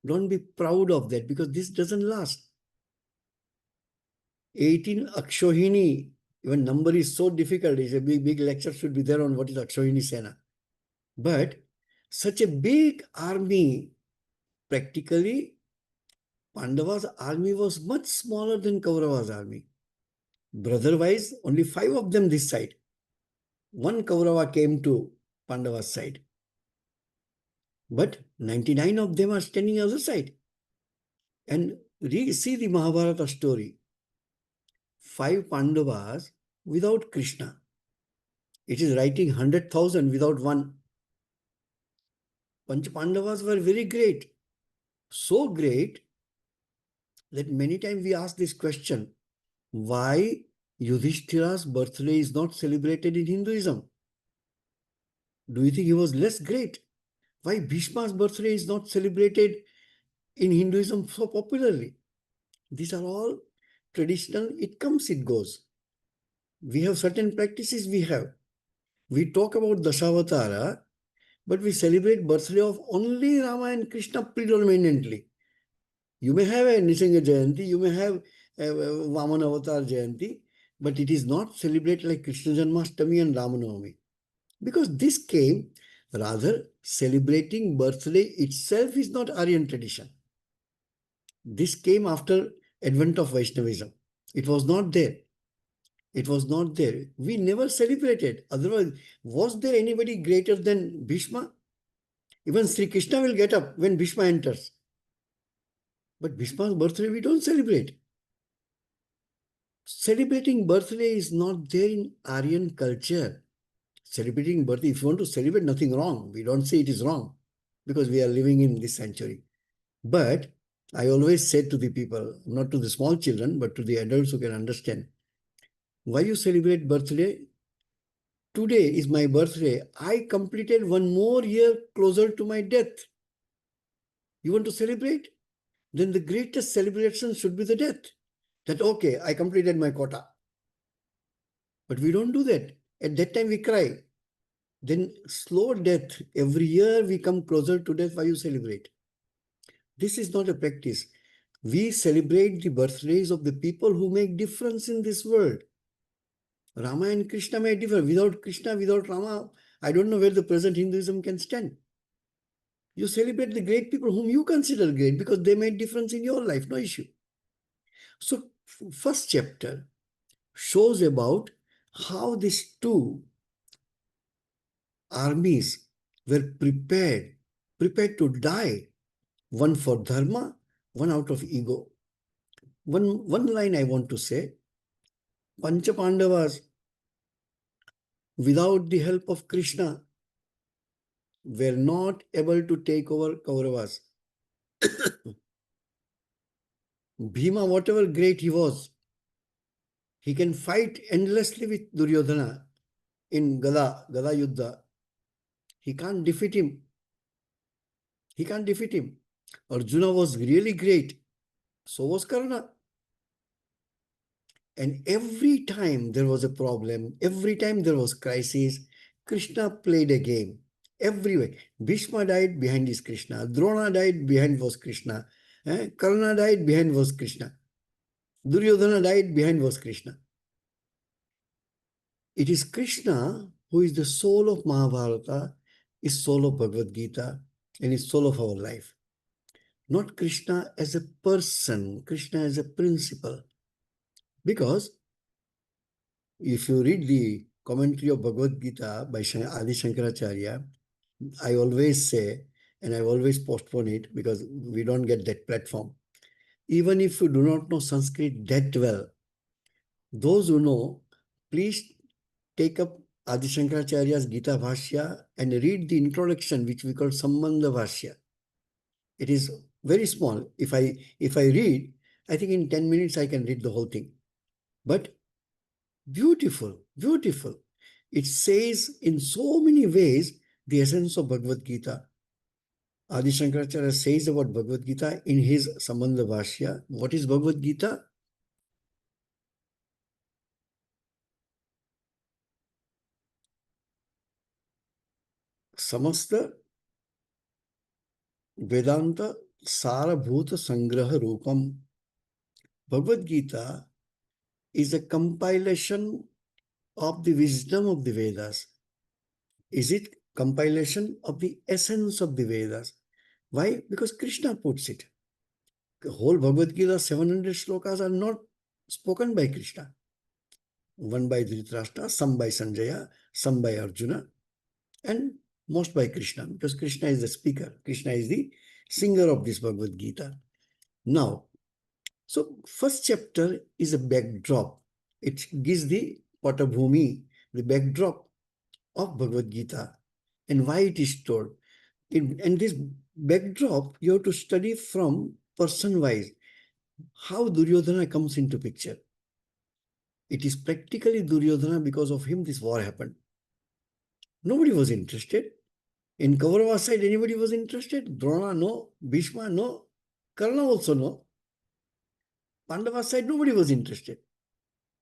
Don't be proud of that because this doesn't last. 18 Akshohini, even number is so difficult. It's a big lecture should be there on what is Akshohini Sena. But such a big army, practically, Pandava's army was much smaller than Kaurava's army. Brother-wise, only 5 of them this side. 1 Kaurava came to Pandava's side. But 99 of them are standing other side. And see the Mahabharata story. 5 Pandavas without Krishna. It is writing 100,000 without one. Panch Pandavas were very great. So great that many times we ask this question, why Yudhishthira's birthday is not celebrated in Hinduism? Do you think he was less great? Why Bhishma's birthday is not celebrated in Hinduism so popularly? These are all traditional, it comes, it goes. We have certain practices we have. We talk about Dashavatara, but we celebrate birthday of only Rama and Krishna predominantly. You may have a Nisringa Jayanti, you may have a Vaman Avatar Jayanti, but it is not celebrated like Krishna Janmashtami and Ramanavami. Because this came, rather, celebrating birthday itself is not Aryan tradition. This came after advent of Vaishnavism. It was not there. It was not there. We never celebrated. Otherwise, was there anybody greater than Bhishma? Even Sri Krishna will get up when Bhishma enters. But Bhishma's birthday we don't celebrate. Celebrating birthday is not there in Aryan culture. Celebrating birthday, if you want to celebrate, nothing wrong. We don't say it is wrong because we are living in this century. But I always said to the people, not to the small children, but to the adults who can understand, why you celebrate birthday? Today is my birthday. I completed one more year closer to my death. You want to celebrate? Then the greatest celebration should be the death. That, okay, I completed my quota. But we don't do that. At that time we cry. Then slow death. Every year we come closer to death. Why you celebrate? This is not a practice. We celebrate the birthdays of the people who make difference in this world. Rama and Krishna may differ. Without Krishna, without Rama, I don't know where the present Hinduism can stand. You celebrate the great people whom you consider great because they made difference in your life, no issue. So first chapter shows about how these two armies were prepared to die. One for dharma, one out of ego. One line I want to say, Pancha Pandavas, without the help of Krishna, were not able to take over Kauravas. Bhima, whatever great he was, he can fight endlessly with Duryodhana in Gada Yuddha. He can't defeat him. He can't defeat him. Arjuna was really great. So was Karna. And every time there was a problem, every time there was crisis, Krishna played a game. Everywhere. Bhishma died, behind is Krishna. Drona died, behind was Krishna. Karna died, behind was Krishna. Duryodhana died, behind was Krishna. It is Krishna who is the soul of Mahabharata, is soul of Bhagavad Gita, and is soul of our life. Not Krishna as a person, Krishna as a principle. Because if you read the commentary of Bhagavad Gita by Adi Shankaracharya, I always say, and I always postpone it because we don't get that platform. Even if you do not know Sanskrit that well, those who know, please take up Adi Shankaracharya's Gita Bhashya and read the introduction, which we call Sambandha Bhashya. It is very small. If I read, I think in 10 minutes I can read the whole thing. But beautiful, beautiful. It says in so many ways the essence of Bhagavad Gita. Adi Shankaracharya says about Bhagavad Gita in his Sambandha Bhashya. What is Bhagavad Gita? Samasta Vedanta Sarabhuta Sangraha Rupam. Bhagavad Gita is a compilation of the wisdom of the Vedas. Is it compilation of the essence of the Vedas? Why? Because Krishna puts it. The whole Bhagavad Gita, 700 shlokas are not spoken by Krishna. One by Dhritarashtra, some by Sanjaya, some by Arjuna, and most by Krishna, because Krishna is the speaker. Krishna is the singer of this Bhagavad Gita. Now, so first chapter is a backdrop. It gives the Patabhumi, the backdrop of Bhagavad Gita and why it is told. And this backdrop, you have to study from person-wise how Duryodhana comes into picture. It is practically Duryodhana, because of him this war happened. Nobody was interested. In Kaurava side, anybody was interested? Drona, no. Bhishma, no. Karna also, no. Pandava side, nobody was interested.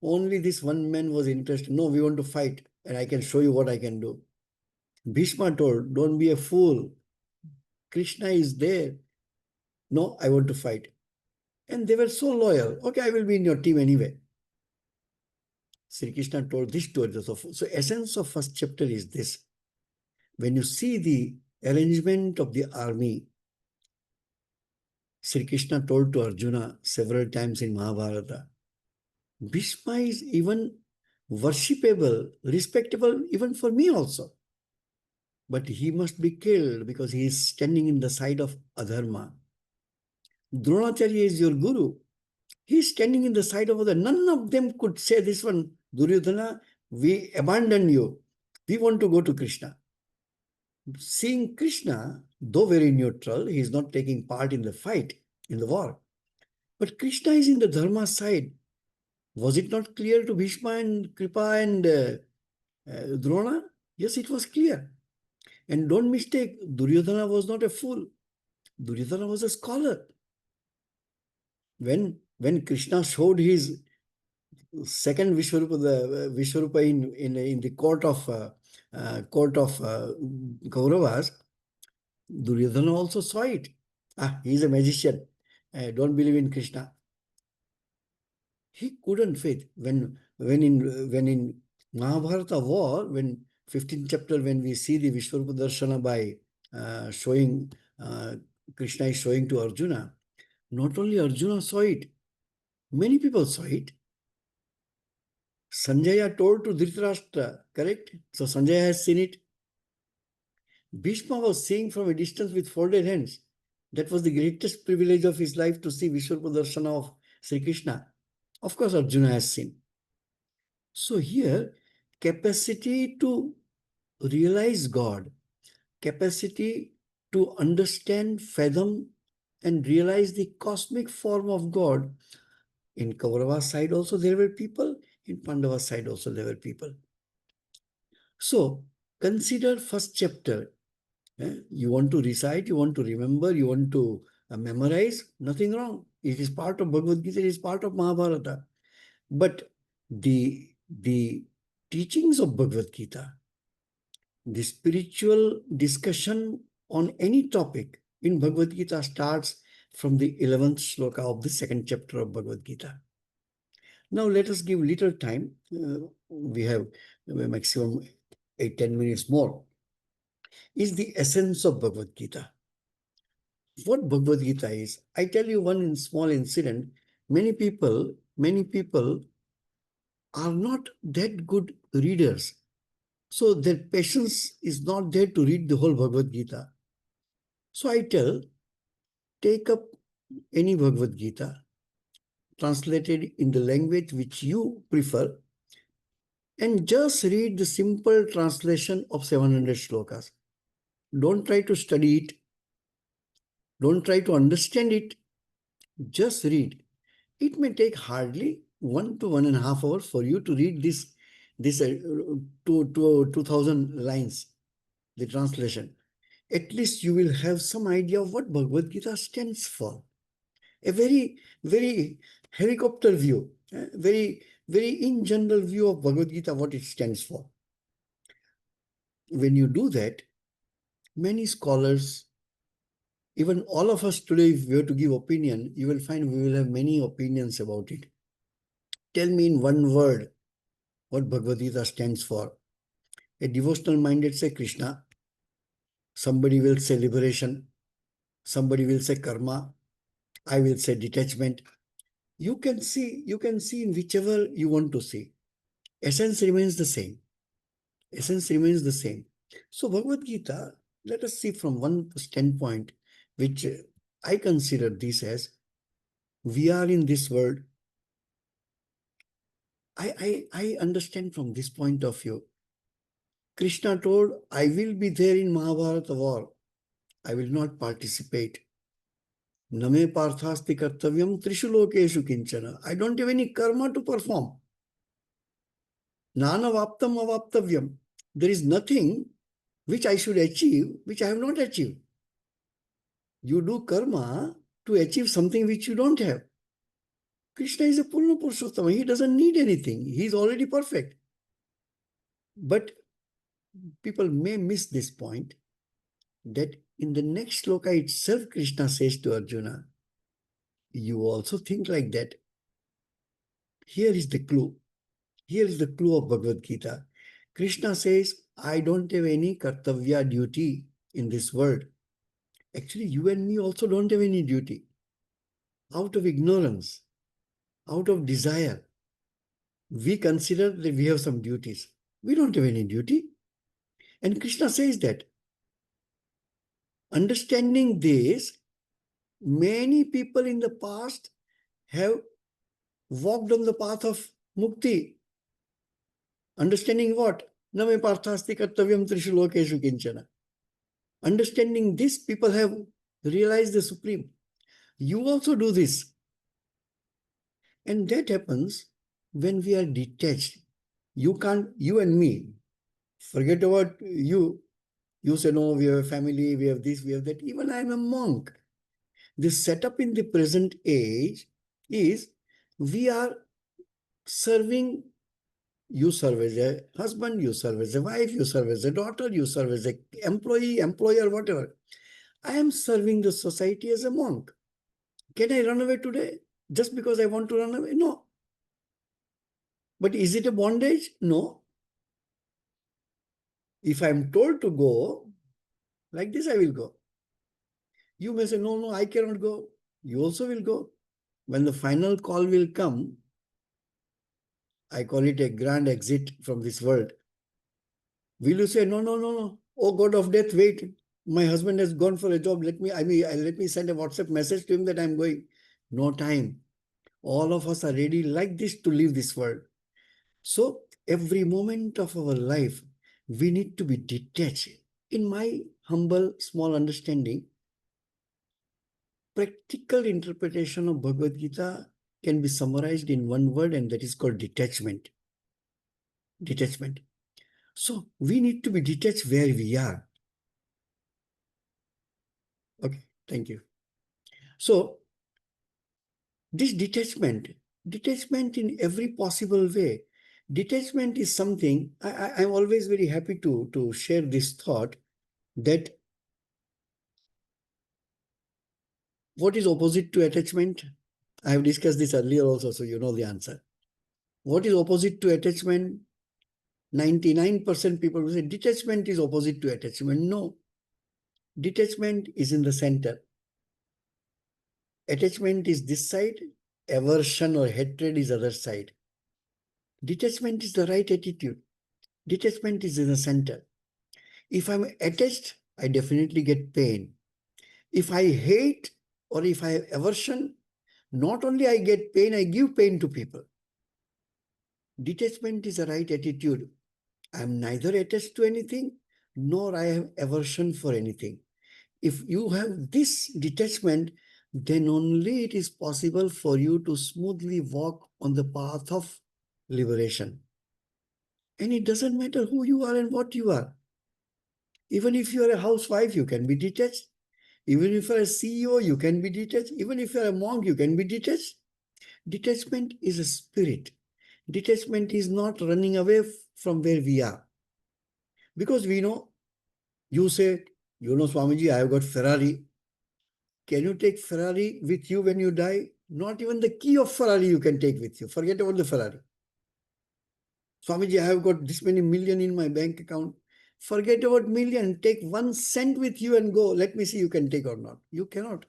Only this one man was interested. No, we want to fight, and I can show you what I can do. Bhishma told, don't be a fool. Krishna is there. No, I want to fight. And they were so loyal. Okay, I will be in your team anyway. Sri Krishna told this to others. So essence of first chapter is this. When you see the arrangement of the army, Sri Krishna told to Arjuna several times in Mahabharata, Bhishma is even worshipable, respectable even for me also. But he must be killed because he is standing in the side of adharma. Dronacharya is your guru. He is standing in the side of other. None of them could say this one, Duryodhana, we abandon you. We want to go to Krishna. Seeing Krishna, though very neutral, he is not taking part in the fight, in the war. But Krishna is in the dharma side. Was it not clear to Bhishma and Kripa and Drona? Yes, it was clear. And don't mistake, Duryodhana was not a fool. Duryodhana was a scholar. When Krishna showed his second Vishwarupa, the Vishwarupa in the court of Kauravas, Duryodhana also saw it. He is a magician. Don't believe in Krishna. He couldn't faith. When in Mahabharata war, when 15th chapter, when we see the Vishwarupa Darshana by showing, Krishna is showing to Arjuna, not only Arjuna saw it, many people saw it. Sanjaya told to Dhritarashtra, correct? So Sanjaya has seen it. Bhishma was seeing from a distance with folded hands. That was the greatest privilege of his life, to see Vishwarupa Darshana of Sri Krishna. Of course, Arjuna has seen. So here, capacity to realize God, capacity to understand, fathom, and realize the cosmic form of God. In Kaurava side also there were people, in Pandava side also there were people. So consider first chapter. You want to recite, you want to remember, you want to memorize, nothing wrong. It is part of Bhagavad Gita, it is part of Mahabharata. But the teachings of Bhagavad Gita, the spiritual discussion on any topic in Bhagavad Gita starts from the 11th shloka of the second chapter of Bhagavad Gita. Now let us give little time. We have a maximum 8-10 minutes more. Is the essence of Bhagavad Gita. What Bhagavad Gita is, I tell you one small incident. Many people are not that good readers. So their patience is not there to read the whole Bhagavad Gita. So I tell, take up any Bhagavad Gita, translated in the language which you prefer, and just read the simple translation of 700 shlokas. Don't try to study it. Don't try to understand it. Just read. It may take hardly 1 to 1.5 hours for you to read this 2,000 lines, the translation. At least you will have some idea of what Bhagavad Gita stands for. A very, very helicopter view, very, very in general view of Bhagavad Gita, what it stands for. When you do that, many scholars, even all of us today, if we were to give opinion, you will find we will have many opinions about it. Tell me in one word what Bhagavad Gita stands for. A devotional minded say Krishna. Somebody will say liberation. Somebody will say karma. I will say detachment. You can see in whichever you want to see. Essence remains the same. Essence remains the same. So Bhagavad Gita, let us see from one standpoint, which I consider this as, we are in this world. I understand from this point of view. Krishna told, I will be there in Mahabharata war. I will not participate. Name parthasti kartavyam trishu lokeshu kinchana. I don't have any karma to perform. Nana vaptam avaptavyam. There is nothing which I should achieve, which I have not achieved. You do karma to achieve something which you don't have. Krishna is a Purna Purushottama. He doesn't need anything. He is already perfect. But people may miss this point that in the next sloka itself, Krishna says to Arjuna, you also think like that. Here is the clue. Here is the clue of Bhagavad Gita. Krishna says, I don't have any kartavya duty in this world. Actually, you and me also don't have any duty. Out of ignorance, out of desire, we consider that we have some duties. We don't have any duty. And Krishna says that. Understanding this, many people in the past have walked on the path of mukti. Understanding what? Name parthasti kartavyam trishu lokeshu kinchana. Understanding this, people have realized the Supreme. You also do this. And that happens when we are detached. You can't, you and me, forget about you. You say, no, we have a family, we have this, we have that. Even I am a monk. The setup in the present age is we are serving. You serve as a husband, you serve as a wife, you serve as a daughter, you serve as an employee, employer, whatever. I am serving the society as a monk. Can I run away today just because I want to run away? No. But is it a bondage? No. If I am told to go, like this, I will go. You may say, no, no, I cannot go. You also will go. When the final call will come, I call it a grand exit from this world. Will you say, no, no, no, no. Oh God of death, wait. My husband has gone for a job. Let me send a WhatsApp message to him that I'm going. No time. All of us are ready like this to leave this world. So every moment of our life, we need to be detached. In my humble, small understanding, practical interpretation of Bhagavad Gita can be summarized in one word, and that is called detachment. Detachment. So we need to be detached where we are. Okay, thank you. So this detachment in every possible way. Detachment is something, I'm always very happy to share this thought that what is opposite to attachment? I have discussed this earlier also, so you know the answer. What is opposite to attachment? 99% people will say detachment is opposite to attachment. No. Detachment is in the center. Attachment is this side. Aversion or hatred is other side. Detachment is the right attitude. Detachment is in the center. If I'm attached, I definitely get pain. If I hate or if I have aversion, not only I get pain, I give pain to people. Detachment is the right attitude. I am neither attached to anything, nor I have aversion for anything. If you have this detachment, then only it is possible for you to smoothly walk on the path of liberation. And it doesn't matter who you are and what you are. Even if you are a housewife, you can be detached. Even if you are a CEO, you can be detached. Even if you are a monk, you can be detached. Detachment is a spirit. Detachment is not running away from where we are. Because we know, you say, you know, Swamiji, I have got Ferrari. Can you take Ferrari with you when you die? Not even the key of Ferrari you can take with you. Forget about the Ferrari. Swamiji, I have got this many million in my bank account. Forget about million. Take 1 cent with you and go. Let me see you can take or not. You cannot.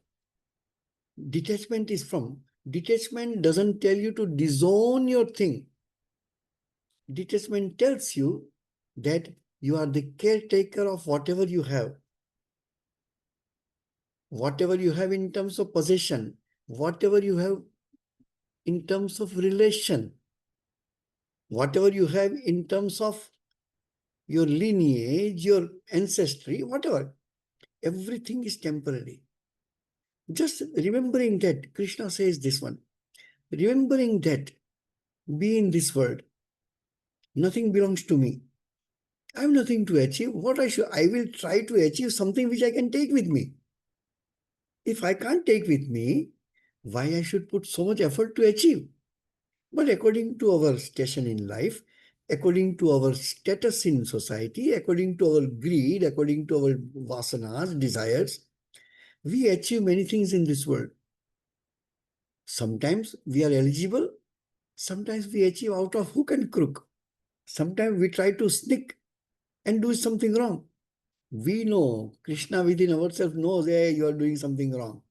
Detachment is from. Detachment doesn't tell you to disown your thing. Detachment tells you that you are the caretaker of whatever you have. Whatever you have in terms of possession, whatever you have in terms of relation, whatever you have in terms of your lineage, your ancestry, whatever. Everything is temporary. Just remembering that, Krishna says this one, remembering that, be in this world. Nothing belongs to me. I have nothing to achieve. I will try to achieve something which I can take with me. If I can't take with me, why I should put so much effort to achieve? But according to our station in life, according to our status in society, according to our greed, according to our vasanas, desires, we achieve many things in this world. Sometimes we are eligible, sometimes we achieve out of hook and crook. Sometimes we try to sneak and do something wrong. We know, Krishna within ourselves knows, hey, you are doing something wrong.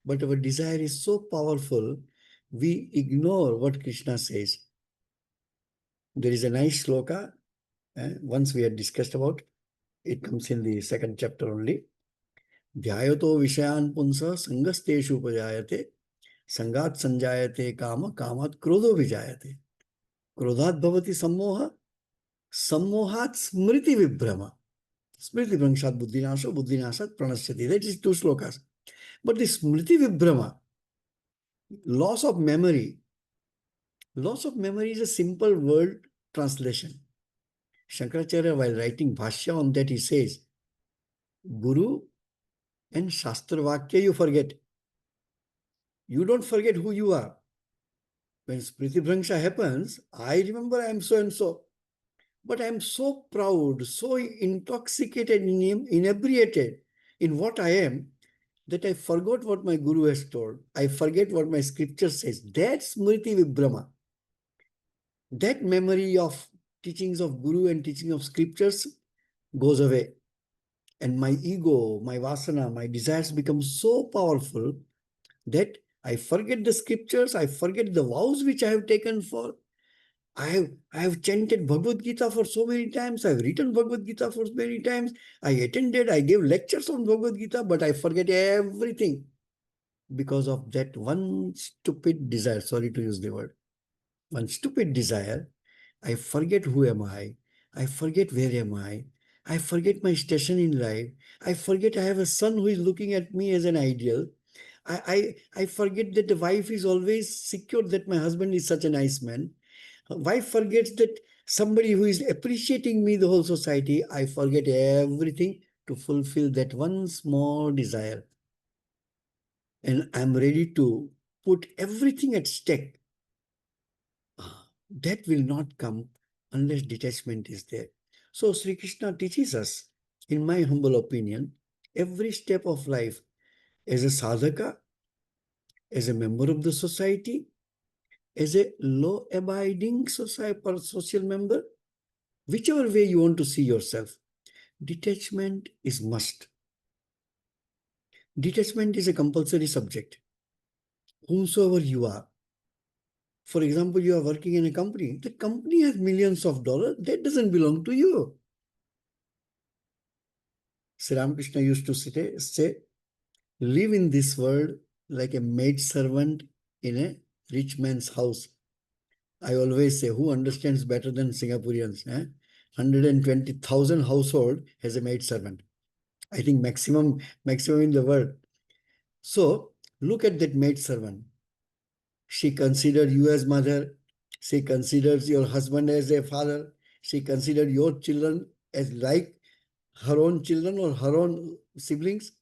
But our desire is so powerful, we ignore what Krishna says. There is a nice sloka, once we had discussed about, it comes in the second chapter only. Dhyayato vishayan punsa sangasteshu upajayate, sangat sanjayate kama, kamat krodho vijayate. Krodhat bhavati sammoha, sammohat smriti vibhrama. Smriti vibhrangshat buddhinasho, buddhinashat pranasyati. That is two slokas. But the smriti vibhrama, loss of memory is a simple word translation. Shankaracharya, while writing Bhashya on that, he says, Guru and Shastra Vakya you forget. You don't forget who you are. When Smriti Bhrangsha happens, I remember I am so and so. But I am so proud, so intoxicated, inebriated in what I am, that I forgot what my Guru has told. I forget what my scripture says. That's Smriti Vibhrama. That memory of teachings of Guru and teaching of scriptures goes away. And my ego, my vasana, my desires become so powerful that I forget the scriptures, I forget the vows which I have taken for. I have chanted Bhagavad Gita for so many times, I have written Bhagavad Gita for many times, I gave lectures on Bhagavad Gita, but I forget everything because of that one stupid desire. Sorry to use the word. One stupid desire. I forget who am I forget where am I forget my station in life. I forget I have a son who is looking at me as an ideal. I forget that the wife is always secure that my husband is such a nice man. Wife forgets that somebody who is appreciating me, the whole society. I forget everything to fulfill that one small desire. And I'm ready to put everything at stake. That will not come unless detachment is there. So Sri Krishna teaches us, in my humble opinion, every step of life as a sadhaka, as a member of the society, as a law-abiding social member, whichever way you want to see yourself, detachment is must. Detachment is a compulsory subject. Whomsoever you are. For example, you are working in a company. The company has millions of dollars. That doesn't belong to you. Sri Ramakrishna used to say, live in this world like a maid servant in a rich man's house. I always say, who understands better than Singaporeans? 120,000 household has a maid servant. I think maximum in the world. So look at that maid servant. She considers you as mother. She considers your husband as a father. She considers your children as like her own children or her own siblings.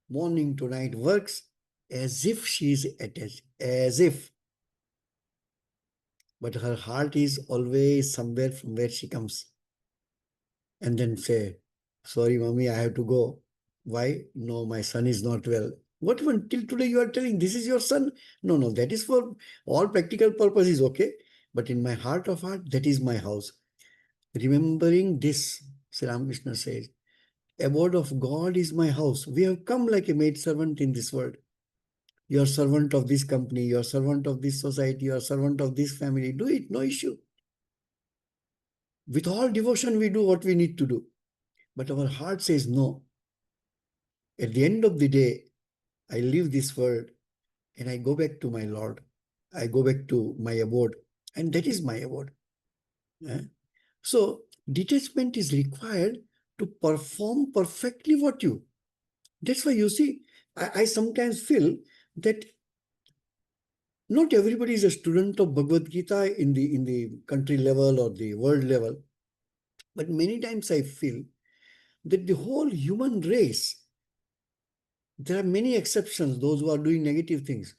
Morning to night works as if she is attached, as if. But her heart is always somewhere from where she comes. And then say, sorry, mommy, I have to go. Why? No, my son is not well. What even till today you are telling this is your son? No, that is for all practical purposes, okay? But in my heart of heart, that is my house. Remembering this, Sri Ramakrishna says, abode of God is my house. We have come like a maid servant in this world. You are servant of this company, you are servant of this society, you are servant of this family. Do it, no issue. With all devotion, we do what we need to do. But our heart says no. At the end of the day, I leave this world and I go back to my Lord. I go back to my abode. And that is my abode. So, detachment is required to perform perfectly what you That's why you see, I sometimes feel that not everybody is a student of Bhagavad Gita in the country level or the world level. But many times I feel that the whole human race, there are many exceptions, those who are doing negative things.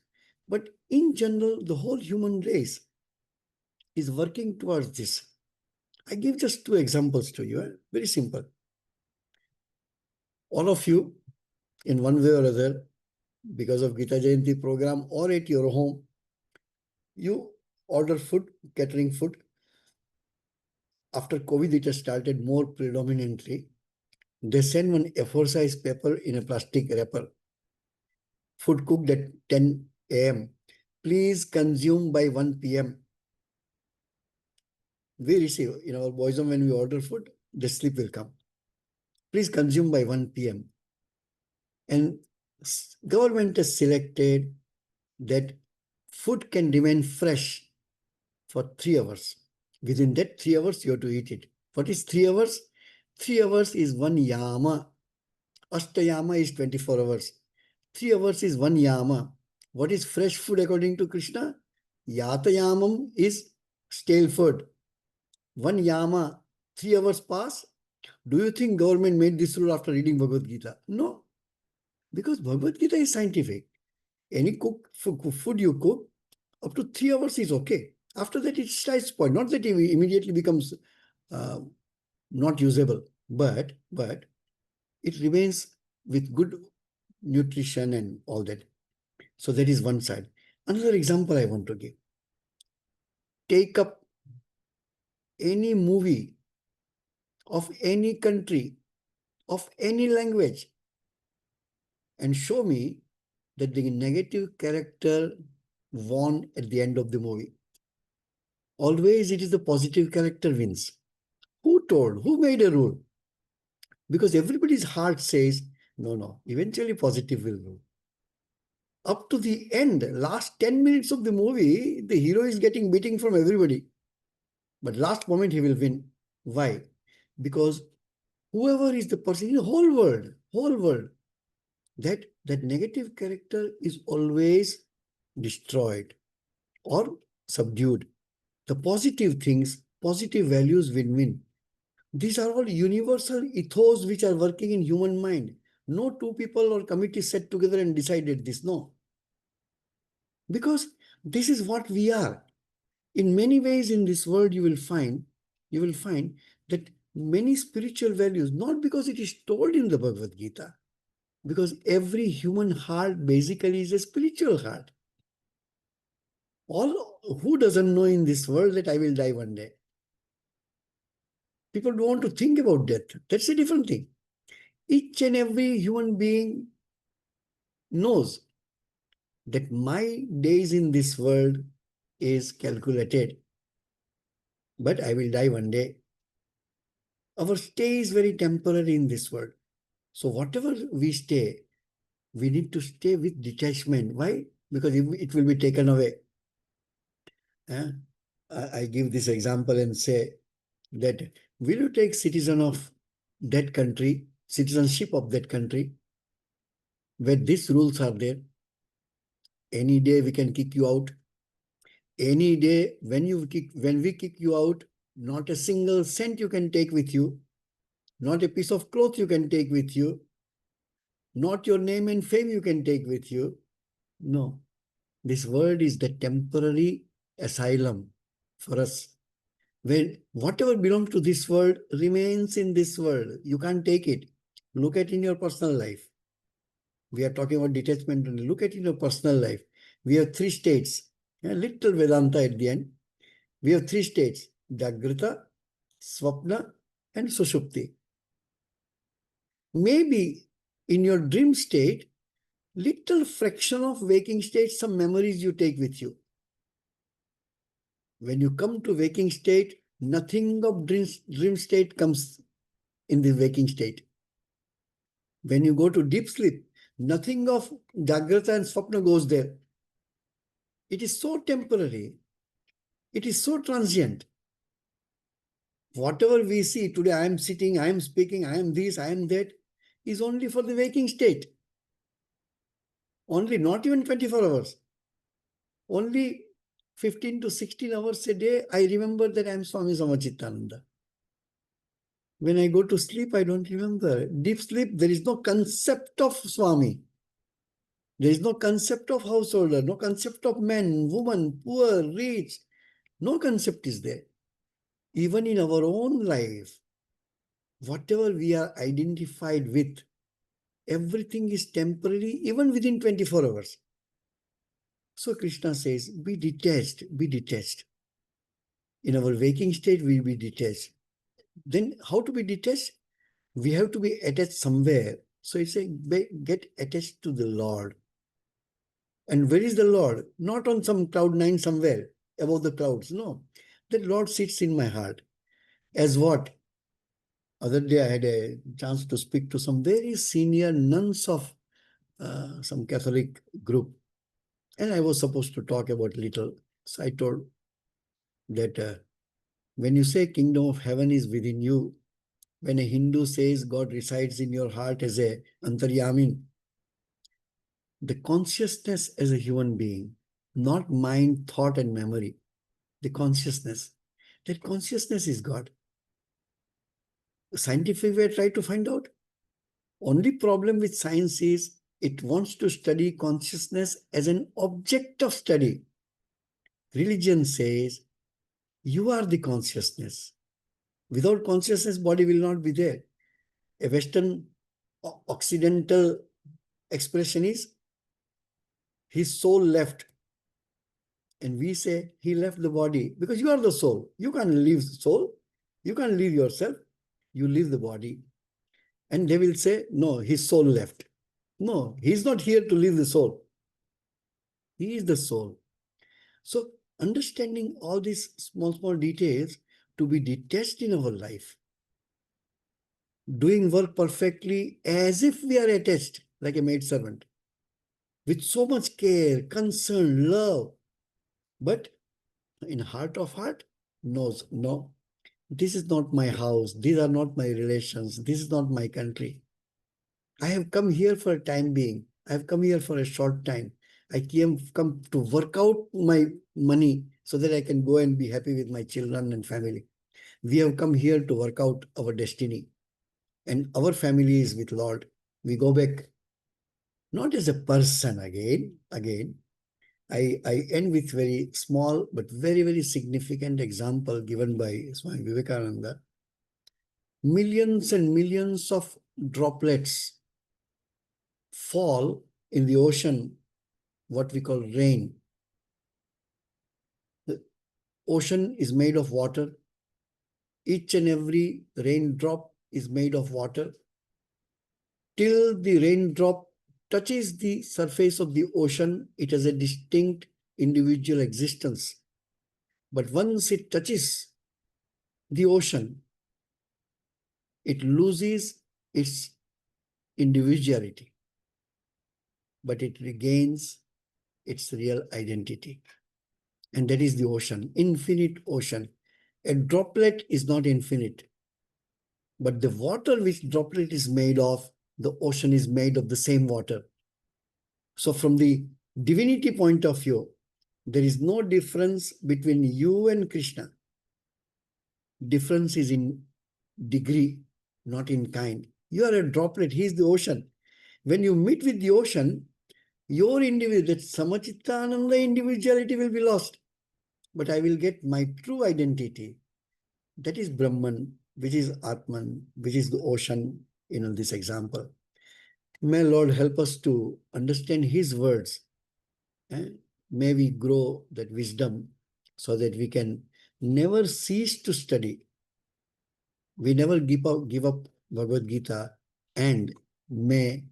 But in general, the whole human race is working towards this. I give just two examples to you, very simple. All of you, in one way or other, because of Gita Jayanti program or at your home, you order food, catering food. After COVID, it has started more predominantly. They send one A4 size paper in a plastic wrapper. Food cooked at 10 a.m. Please consume by 1 p.m. We receive in our bosom when we order food, the slip will come. Please consume by 1 p.m. And government has selected that food can remain fresh for 3 hours. Within that 3 hours, you have to eat it. What is 3 hours? 3 hours is 1 yama. Ashtayama is 24 hours. 3 hours is 1 yama. What is fresh food according to Krishna? Yatayamam is stale food. 1 yama, 3 hours pass. Do you think government made this rule after reading Bhagavad Gita? No. Because Bhagavad Gita is scientific. Any food you cook, up to 3 hours is okay. After that, it starts spoiled. Not that it immediately becomes not usable, but it remains with good nutrition and all that. So that is one side. Another example I want to give. Take up any movie of any country, of any language, and show me that the negative character won at the end of the movie. Always it is the positive character wins. Who told? Who made a rule? Because everybody's heart says, no, eventually positive will rule. Up to the end, last 10 minutes of the movie, the hero is getting beating from everybody. But last moment he will win. Why? Because whoever is the person in the whole world, that negative character is always destroyed or subdued. The positive things, positive values will win. These are all universal ethos which are working in human mind. No two people or committees sat together and decided this. No. Because this is what we are. In many ways in this world you will find that many spiritual values, not because it is told in the Bhagavad Gita, because every human heart basically is a spiritual heart. Who doesn't know in this world that I will die one day? People don't want to think about death. That's a different thing. Each and every human being knows that my days in this world is calculated, but I will die one day. Our stay is very temporary in this world. So whatever we stay, we need to stay with detachment. Why? Because it will be taken away. I give this example and say that will you take citizenship of that country where these rules are there? Any day we can kick you out. Any day when we kick you out, not a single cent you can take with you, not a piece of cloth you can take with you, not your name and fame you can take with you. No, this world is the temporary asylum for us. When whatever belongs to this world remains in this world, you can't take it. Look at in your personal life. We are talking about detachment. Look at in your personal life. We have 3 states. A little Vedanta at the end. We have 3 states: Jagrata, Swapna, and Sushupti. Maybe in your dream state, little fraction of waking state, some memories you take with you. When you come to waking state, nothing of dream state comes in the waking state. When you go to deep sleep, nothing of Jagrata and Swapna goes there. It is so temporary. It is so transient. Whatever we see today, I am sitting, I am speaking, I am this, I am that. is only for the waking state. Only, not even 24 hours. Only 15 to 16 hours a day, I remember that I am Swami Samachittananda. When I go to sleep, I don't remember. Deep sleep, there is no concept of Swami. There is no concept of householder, no concept of man, woman, poor, rich. No concept is there. Even in our own life, whatever we are identified with, everything is temporary, even within 24 hours. So Krishna says, be detached, be detached. In our waking state, we will be detached. Then how to be detached? We have to be attached somewhere. So it's a get attached to the Lord. And where is the Lord? Not on some cloud nine somewhere above the clouds. No. The Lord sits in my heart. As what? Other day I had a chance to speak to some very senior nuns of some Catholic group. And I was supposed to talk about little. So I told that when you say kingdom of heaven is within you, when a Hindu says God resides in your heart as a Antaryamin, the consciousness as a human being, not mind, thought, and memory, the consciousness, that consciousness is God. Scientific way try to find out. Only problem with science is it wants to study consciousness as an object of study. Religion says you are the consciousness. Without consciousness, body will not be there. A Western Occidental expression is his soul left. And we say he left the body because you are the soul. You can't leave soul. You can't leave yourself. You leave the body. And they will say, no, his soul left. No, he's not here to leave the soul. He is the soul. So understanding all these small, small details to be detached in our life, doing work perfectly as if we are attached like a maid servant, with so much care, concern, love. But in heart of heart, knows, no, this is not my house. These are not my relations. This is not my country. I have come here for a time being. I have come here for a short time. I come to work out my money so that I can go and be happy with my children and family. We have come here to work out our destiny. And our family is with Lord. We go back, not as a person again. I end with very small but very, very significant example given by Swami Vivekananda. Millions and millions of droplets fall in the ocean, what we call rain. The ocean is made of water. Each and every raindrop is made of water. Till the raindrop touches the surface of the ocean, it has a distinct individual existence. But once it touches the ocean, it loses its individuality, but it regains its real identity. And that is the ocean, infinite ocean. A droplet is not infinite, but the water which droplet is made of, the ocean is made of the same water. So from the divinity point of view, there is no difference between you and Krishna. Difference is in degree, not in kind. You are a droplet, he is the ocean. When you meet with the ocean, your individual, that Samachittananda individuality will be lost. But I will get my true identity. That is Brahman, which is Atman, which is the ocean, in this example. May Lord help us to understand his words. May we grow that wisdom so that we can never cease to study. We never give up Bhagavad Gita, and may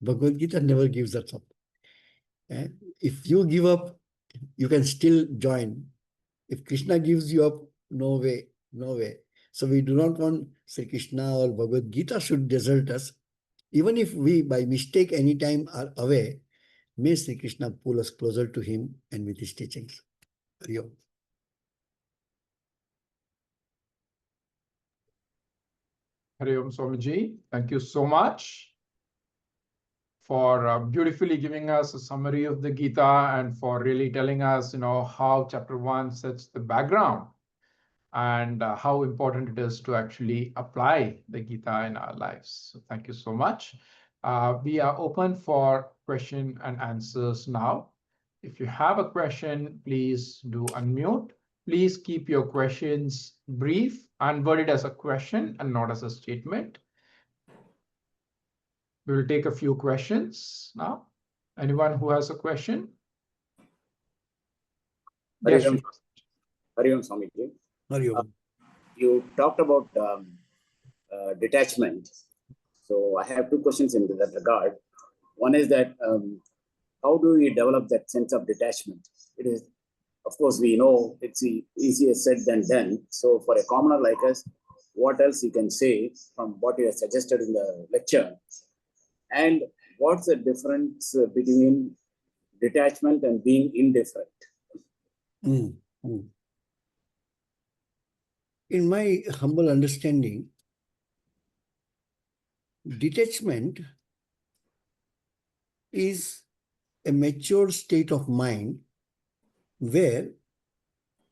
Bhagavad Gita never gives us up. If you give up, you can still join. If Krishna gives you up, no way, no way. So we do not want Sri Krishna or Bhagavad Gita should desert us. Even if we by mistake anytime are away, may Sri Krishna pull us closer to him and with his teachings. Hari Om. Hari Om Swamiji. Thank you so much. for beautifully giving us a summary of the Gita and for really telling us, how chapter 1 sets the background and how important it is to actually apply the Gita in our lives. So thank you so much. We are open for question and answers now. If you have a question, please do unmute. Please keep your questions brief and worded as a question and not as a statement. We will take a few questions now. Anyone who has a question? Yes, Hari Om, Sri. Hari Om Swamiji. Hari Om. You talked about detachment. So I have two questions in that regard. One is that how do we develop that sense of detachment? It is, of course, we know it's easier said than done. So for a commoner like us, what else you can say from what you have suggested in the lecture? And what's the difference between detachment and being indifferent? In my humble understanding, detachment is a mature state of mind where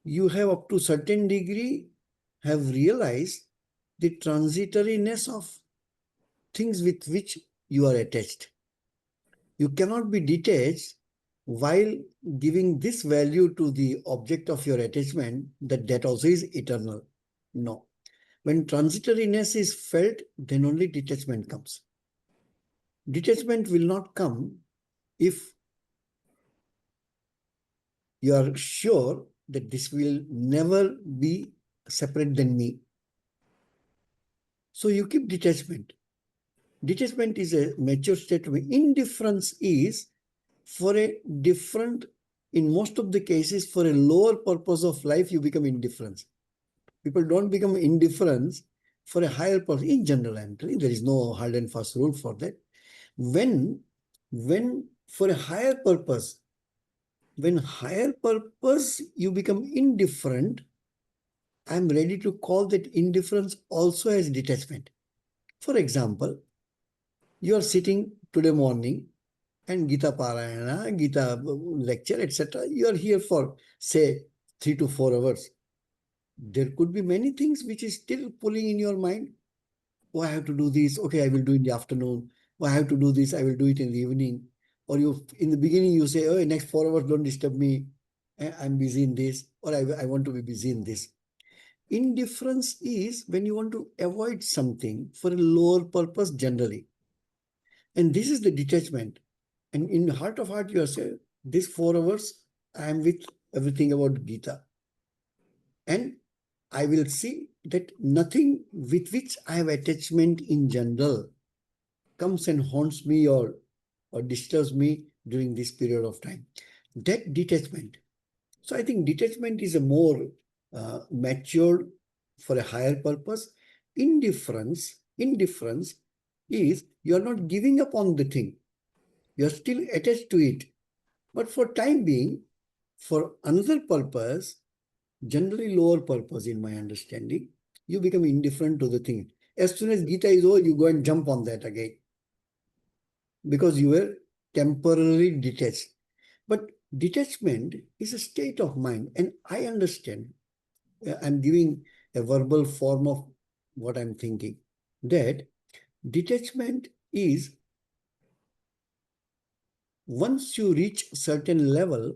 you have up to certain degree have realized the transitoriness of things with which you are attached. You cannot be detached while giving this value to the object of your attachment that also is eternal. No. When transitoriness is felt, then only detachment comes. Detachment will not come if you are sure that this will never be separate than me. So you keep detachment. Detachment is a mature state of indifference is for a different, in most of the cases, for a lower purpose of life, you become indifference. People don't become indifference for a higher purpose. In general, I'm telling you, there is no hard and fast rule for that. When for a higher purpose, when higher purpose you become indifferent, I'm ready to call that indifference also as detachment. For example, you are sitting today morning and Gita Parayana, Gita lecture, etc. You are here for, say, 3 to 4 hours. There could be many things which is still pulling in your mind. Oh, I have to do this. Okay, I will do in the afternoon. Oh, I have to do this. I will do it in the evening. Or you, in the beginning, you say, oh, next 4 hours, don't disturb me. I'm busy in this, or I want to be busy in this. Indifference is when you want to avoid something for a lower purpose generally. And this is the detachment. And in the heart of heart, you are saying, this 4 hours, I am with everything about Gita. And I will see that nothing with which I have attachment in general comes and haunts me or disturbs me during this period of time. That detachment. So I think detachment is a more matured for a higher purpose. Indifference is you are not giving up on the thing. You are still attached to it. But for time being, for another purpose, generally lower purpose in my understanding, you become indifferent to the thing. As soon as Gita is over, you go and jump on that again. Because you were temporarily detached. But detachment is a state of mind. And I understand, I'm giving a verbal form of what I'm thinking, that detachment is once you reach a certain level,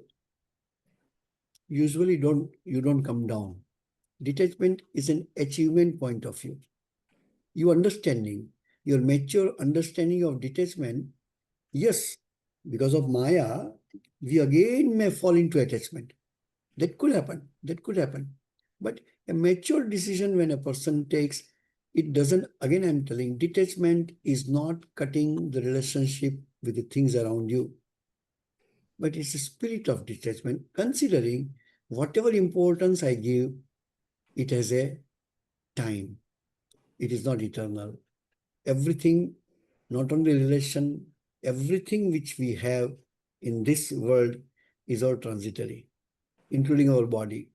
usually you don't come down. Detachment is an achievement point of view. Your understanding, your mature understanding of detachment, yes, because of Maya, we again may fall into attachment. That could happen. That could happen. But a mature decision when a person takes, it doesn't, again, I'm telling, detachment is not cutting the relationship with the things around you. But it's a spirit of detachment, considering whatever importance I give, it has a time. It is not eternal. Everything, not only relation, everything which we have in this world is all transitory, including our body.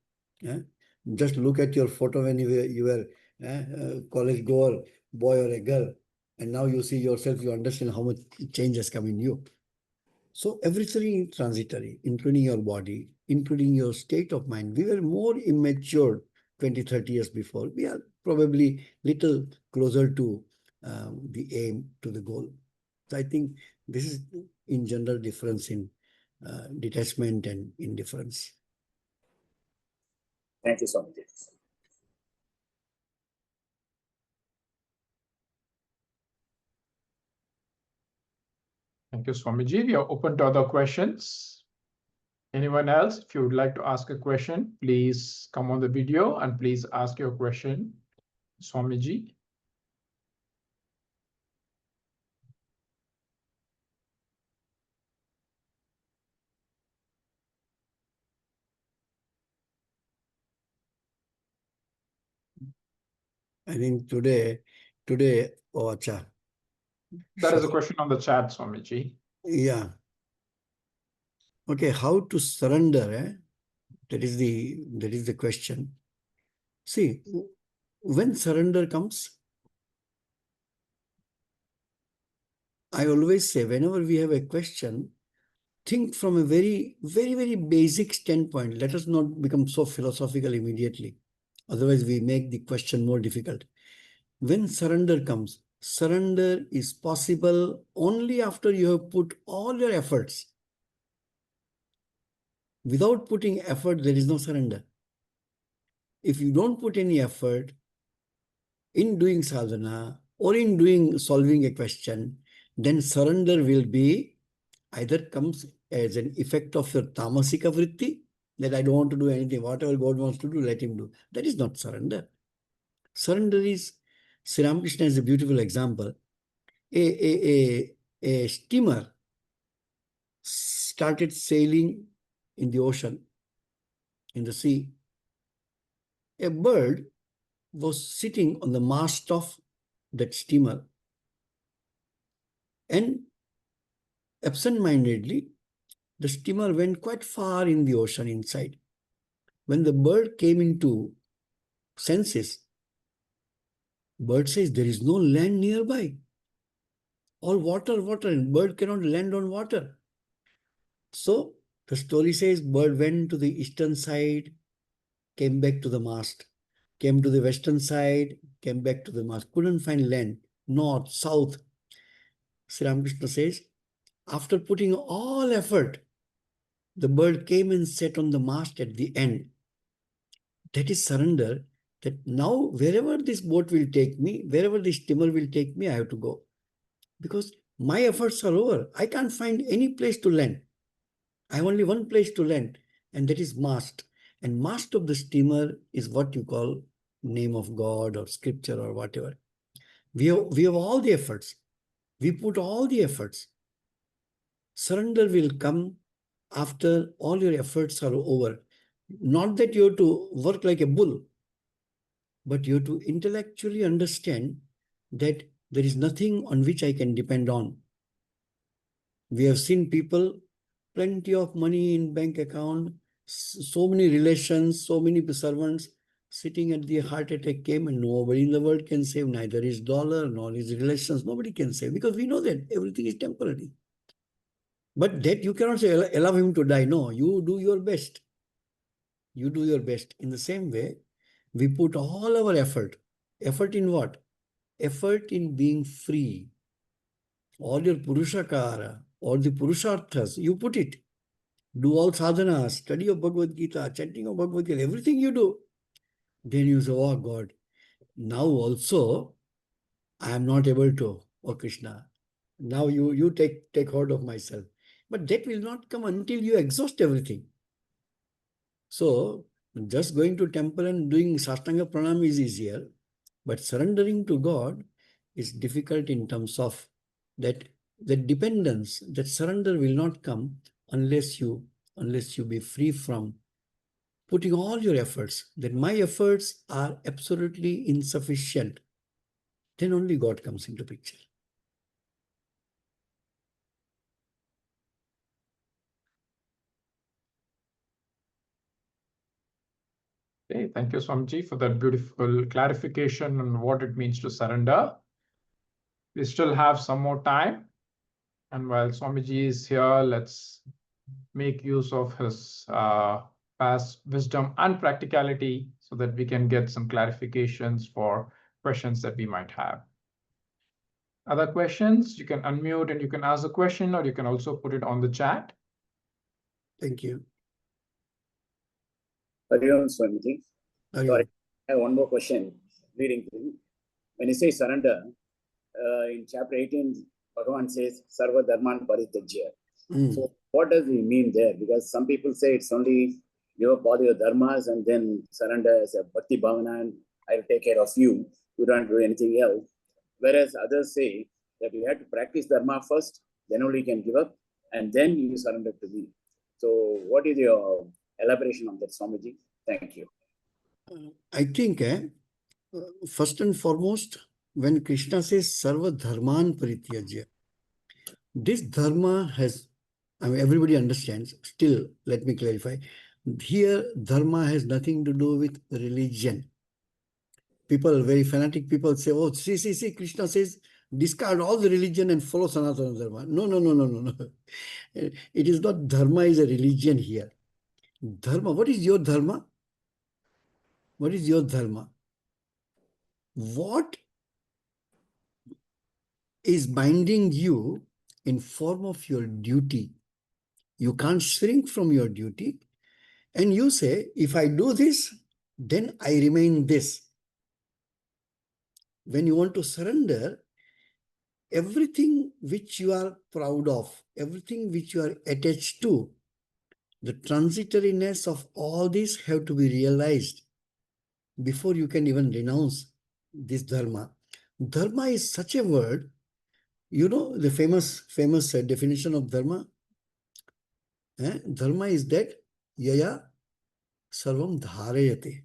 Just look at your photo when you were a college goer, boy or a girl, And now you see yourself, you understand how much change has come in you. So everything is transitory, including your body, including your state of mind. We were more immature 20, 30 years before. We are probably little closer to the aim, to the goal. So I think this is in general difference in detachment and indifference. Thank you, Swami. Thank you, Swamiji. We are open to other questions. Anyone else, if you would like to ask a question, please come on the video and please ask your question, Swamiji. I think oh, acha. There is a question on the chat, Swamiji. Yeah. Okay, how to surrender? Eh? That is the question. See, when surrender comes, I always say, whenever we have a question, think from a very, very, very basic standpoint. Let us not become so philosophical immediately. Otherwise, we make the question more difficult. When surrender comes, surrender is possible only after you have put all your efforts. Without putting effort, there is no surrender. If you don't put any effort in doing sadhana or in solving a question, then surrender will be either comes as an effect of your tamasika vritti, that I don't want to do anything, whatever God wants to do, let him do. That is not surrender. Surrender is, Sri Ramakrishna is a beautiful example. A steamer started sailing in the ocean, in the sea. A bird was sitting on the mast of that steamer, and absent-mindedly, the steamer went quite far in the ocean inside. When the bird came into senses, bird says there is no land nearby. All water, and bird cannot land on water. So the story says bird went to the eastern side, came back to the mast, came to the western side, came back to the mast, couldn't find land, north, south. Sri Ramakrishna says, after putting all effort, the bird came and sat on the mast at the end. That is surrender, that now wherever this boat will take me, wherever this steamer will take me, I have to go. Because my efforts are over. I can't find any place to land. I have only one place to land, and that is mast. And mast of the steamer is what you call name of God or scripture or whatever. We have all the efforts. We put all the efforts. Surrender will come after all your efforts are over. Not that you have to work like a bull, but you have to intellectually understand that there is nothing on which I can depend on. We have seen people, plenty of money in bank account, so many relations, so many servants, sitting at the heart attack came, and nobody in the world can save, neither his dollar nor his relations, nobody can save, because we know that everything is temporary. But that you cannot say, allow him to die. No, you do your best. You do your best. In the same way, we put all our effort. Effort in what? Effort in being free. All your purushakara, all the purusharthas, you put it. Do all sadhanas, study of Bhagavad Gita, chanting of Bhagavad Gita, everything you do. Then you say, oh God, now also I am not able to, oh Krishna. Now you take hold of myself. But that will not come until you exhaust everything. So just going to temple and doing Sastanga Pranam is easier, but surrendering to God is difficult in terms of that dependence, that surrender will not come unless you be free from putting all your efforts, that my efforts are absolutely insufficient. Then only God comes into picture. Okay, thank you, Swamiji, for that beautiful clarification on what it means to surrender. We still have some more time. And while Swamiji is here, let's make use of his past wisdom and practicality so that we can get some clarifications for questions that we might have. Other questions, you can unmute and you can ask a question, or you can also put it on the chat. Thank you. Parayan, Swamiji. Are Sorry, you? I have one more question. Reading through. When you say surrender, in chapter 18, Bhagavan says, Sarva Dharman Parityajya. Mm. So what does he mean there? Because some people say it's only give up all your dharmas and then surrender as a bhakti bhavana and I'll take care of you. You don't do anything else. Whereas others say that you have to practice dharma first, then only you can give up, and then you surrender to me. So what is your elaboration on that, Swamiji? Thank you. I think first and foremost, when Krishna says Sarva Dharman Parityajya, this dharma has, I mean, everybody understands. Still, let me clarify. Here, dharma has nothing to do with religion. People, very fanatic people say, oh, see, Krishna says, discard all the religion and follow Sanatana Dharma. No. It is not dharma is a religion here. Dharma, what is your dharma? What is your dharma? What is binding you in form of your duty? You can't shrink from your duty. And you say, if I do this, then I remain this. When you want to surrender, everything which you are proud of, everything which you are attached to, the transitoriness of all this have to be realized before you can even renounce this dharma. Dharma is such a word, you know, the famous definition of dharma. Dharma is that yaya sarvam dharayate.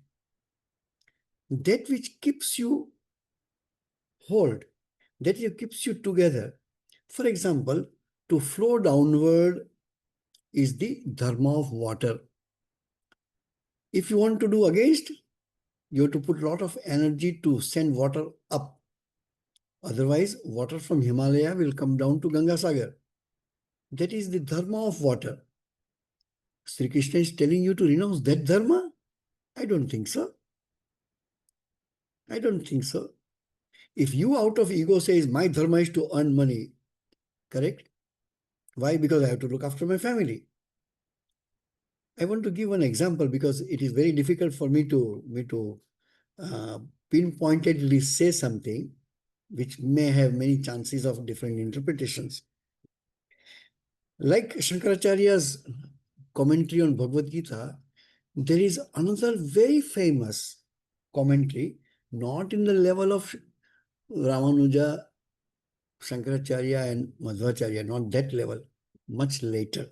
That which keeps you hold, that keeps you together. For example, to flow downward is the dharma of water. If you want to do against, you have to put a lot of energy to send water up. Otherwise, water from Himalaya will come down to Ganga Sagar. That is the dharma of water. Sri Krishna is telling you to renounce that dharma? I don't think so. I don't think so. If you out of ego says, my dharma is to earn money, correct? Why? Because I have to look after my family. I want to give an example because it is very difficult for me to pinpointedly say something which may have many chances of different interpretations. Like Shankaracharya's commentary on Bhagavad Gita, there is another very famous commentary, not in the level of Ramanuja, Shankaracharya and Madhvacharya, not that level, much later.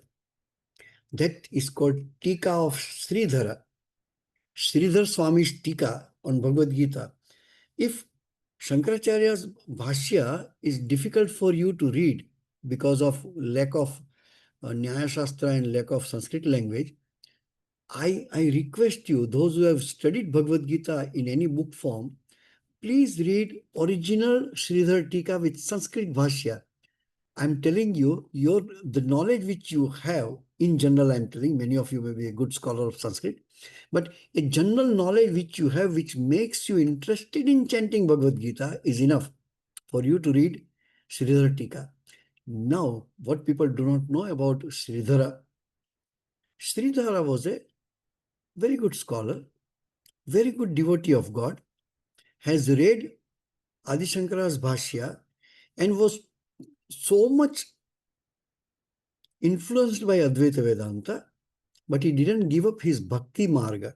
That is called Tika of Sridhara. Sridhar Swami's Tika on Bhagavad Gita. If Shankaracharya's Bhashya is difficult for you to read because of lack of Nyaya Shastra and lack of Sanskrit language, I request you, those who have studied Bhagavad Gita in any book form, please read original Sridhar Tika with Sanskrit Bhashya. I'm telling you, the knowledge which you have, in general, I'm telling, many of you may be a good scholar of Sanskrit, but a general knowledge which you have, which makes you interested in chanting Bhagavad Gita, is enough for you to read Sridhar Tika. Now, what people do not know about Sridhara, Sridhara was a very good scholar, very good devotee of God, has read Adi Shankara's Bhashya and was so much influenced by Advaita Vedanta, but he didn't give up his Bhakti Marga.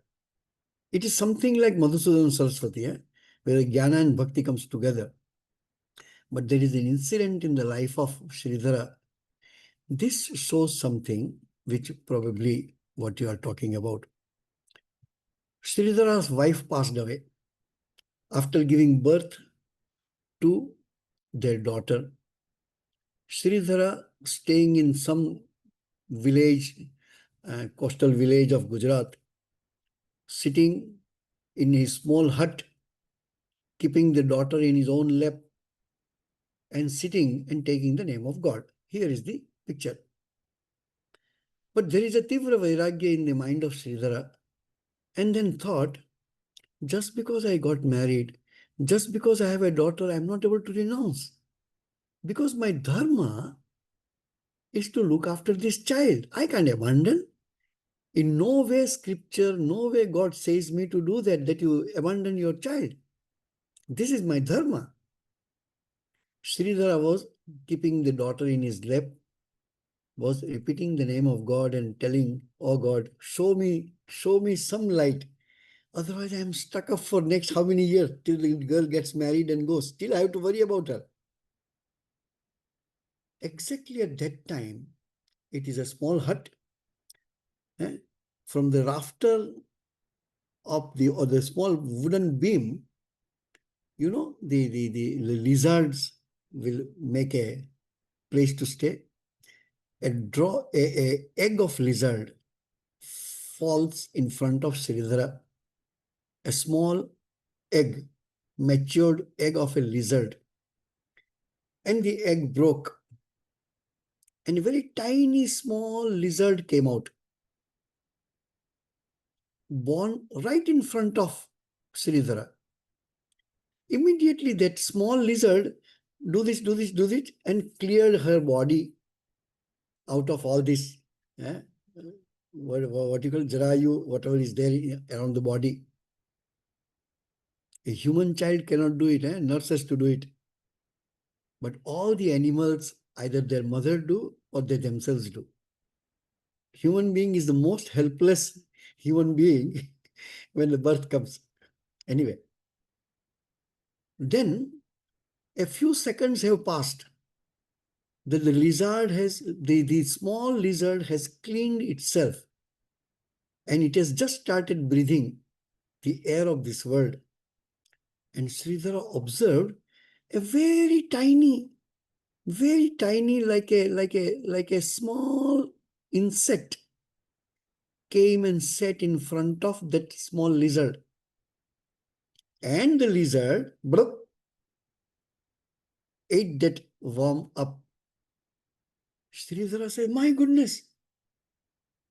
It is something like Madhusudan Saraswati, where Jnana and Bhakti comes together. But there is an incident in the life of Sridhara. This shows something which probably what you are talking about. Sridhara's wife passed away after giving birth to their daughter. Sridhara, staying in some village, coastal village of Gujarat, sitting in his small hut, keeping the daughter in his own lap, and sitting and taking the name of God. Here is the picture. But there is a Tivra Vairagya in the mind of Sridhara, and then thought, just because I got married, just because I have a daughter, I am not able to renounce. Because my dharma is to look after this child. I can't abandon. In no way scripture, no way God says me to do that you abandon your child. This is my dharma. Sridhara was keeping the daughter in his lap, was repeating the name of God and telling, oh God, show me some light. Otherwise, I am stuck up for next how many years till the girl gets married and goes. Still, I have to worry about her. Exactly at that time, it is a small hut. From the rafter of the small wooden beam, the lizards will make a place to stay. A egg of lizard falls in front of Sridhara. A small egg, matured egg of a lizard. And the egg broke. And a very tiny small lizard came out. Born right in front of Sridhara. Immediately that small lizard do this, and cleared her body out of all this, what you call jarayu, whatever is there around the body. A human child cannot do it, nurse has to do it. But all the animals, either their mother do or they themselves do. Human being is the most helpless human being when the birth comes. Anyway, then a few seconds have passed. The lizard has, the small lizard has cleaned itself and it has just started breathing the air of this world. And Sridhara observed a very tiny, like a small insect came and sat in front of that small lizard. And the lizard ate that worm up. Sridhara said, my goodness,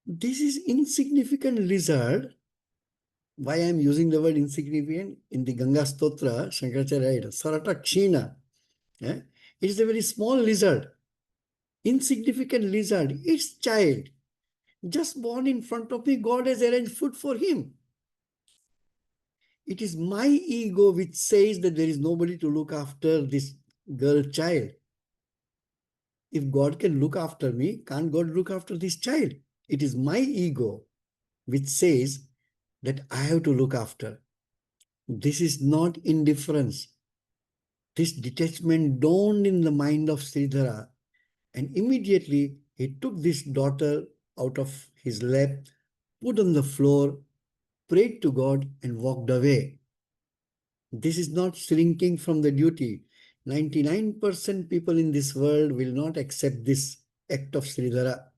this is insignificant lizard. Why I am using the word insignificant? In the Ganga Stotra, Shankaracharya writes, Sarata Kshina. It is a very small lizard. Insignificant lizard. Its child. Just born in front of me, God has arranged food for him. It is my ego which says that there is nobody to look after this girl child. If God can look after me, can't God look after this child? It is my ego which says that I have to look after. This is not indifference. This detachment dawned in the mind of Sridhara, and immediately he took this daughter out of his lap, put on the floor, prayed to God and walked away. This is not shrinking from the duty. 99% people in this world will not accept this act of Sridhara.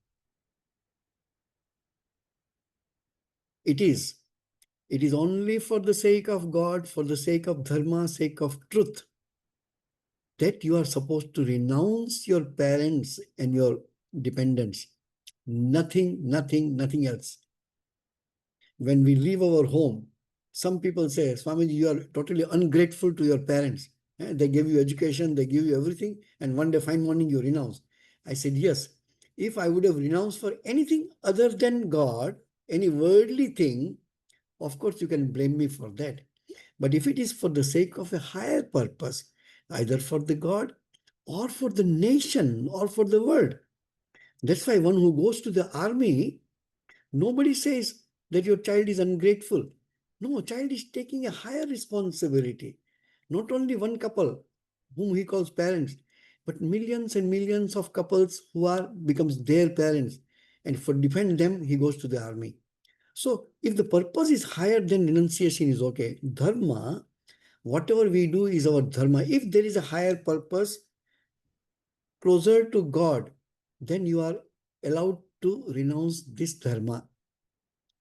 It is only for the sake of God, for the sake of dharma, sake of truth, that you are supposed to renounce your parents and your dependents. Nothing else. When we leave our home, some people say, Swamiji, you are totally ungrateful to your parents. They gave you education, they give you everything, and one day, fine morning, you renounce. I said, yes. If I would have renounced for anything other than God, any worldly thing, of course, you can blame me for that. But if it is for the sake of a higher purpose, either for the God or for the nation or for the world, that's why one who goes to the army, nobody says that your child is ungrateful. No, child is taking a higher responsibility. Not only one couple whom he calls parents, but millions and millions of couples who becomes their parents. And for defend them, he goes to the army. So if the purpose is higher, then renunciation is okay. Dharma, whatever we do is our dharma. If there is a higher purpose, closer to God, then you are allowed to renounce this dharma.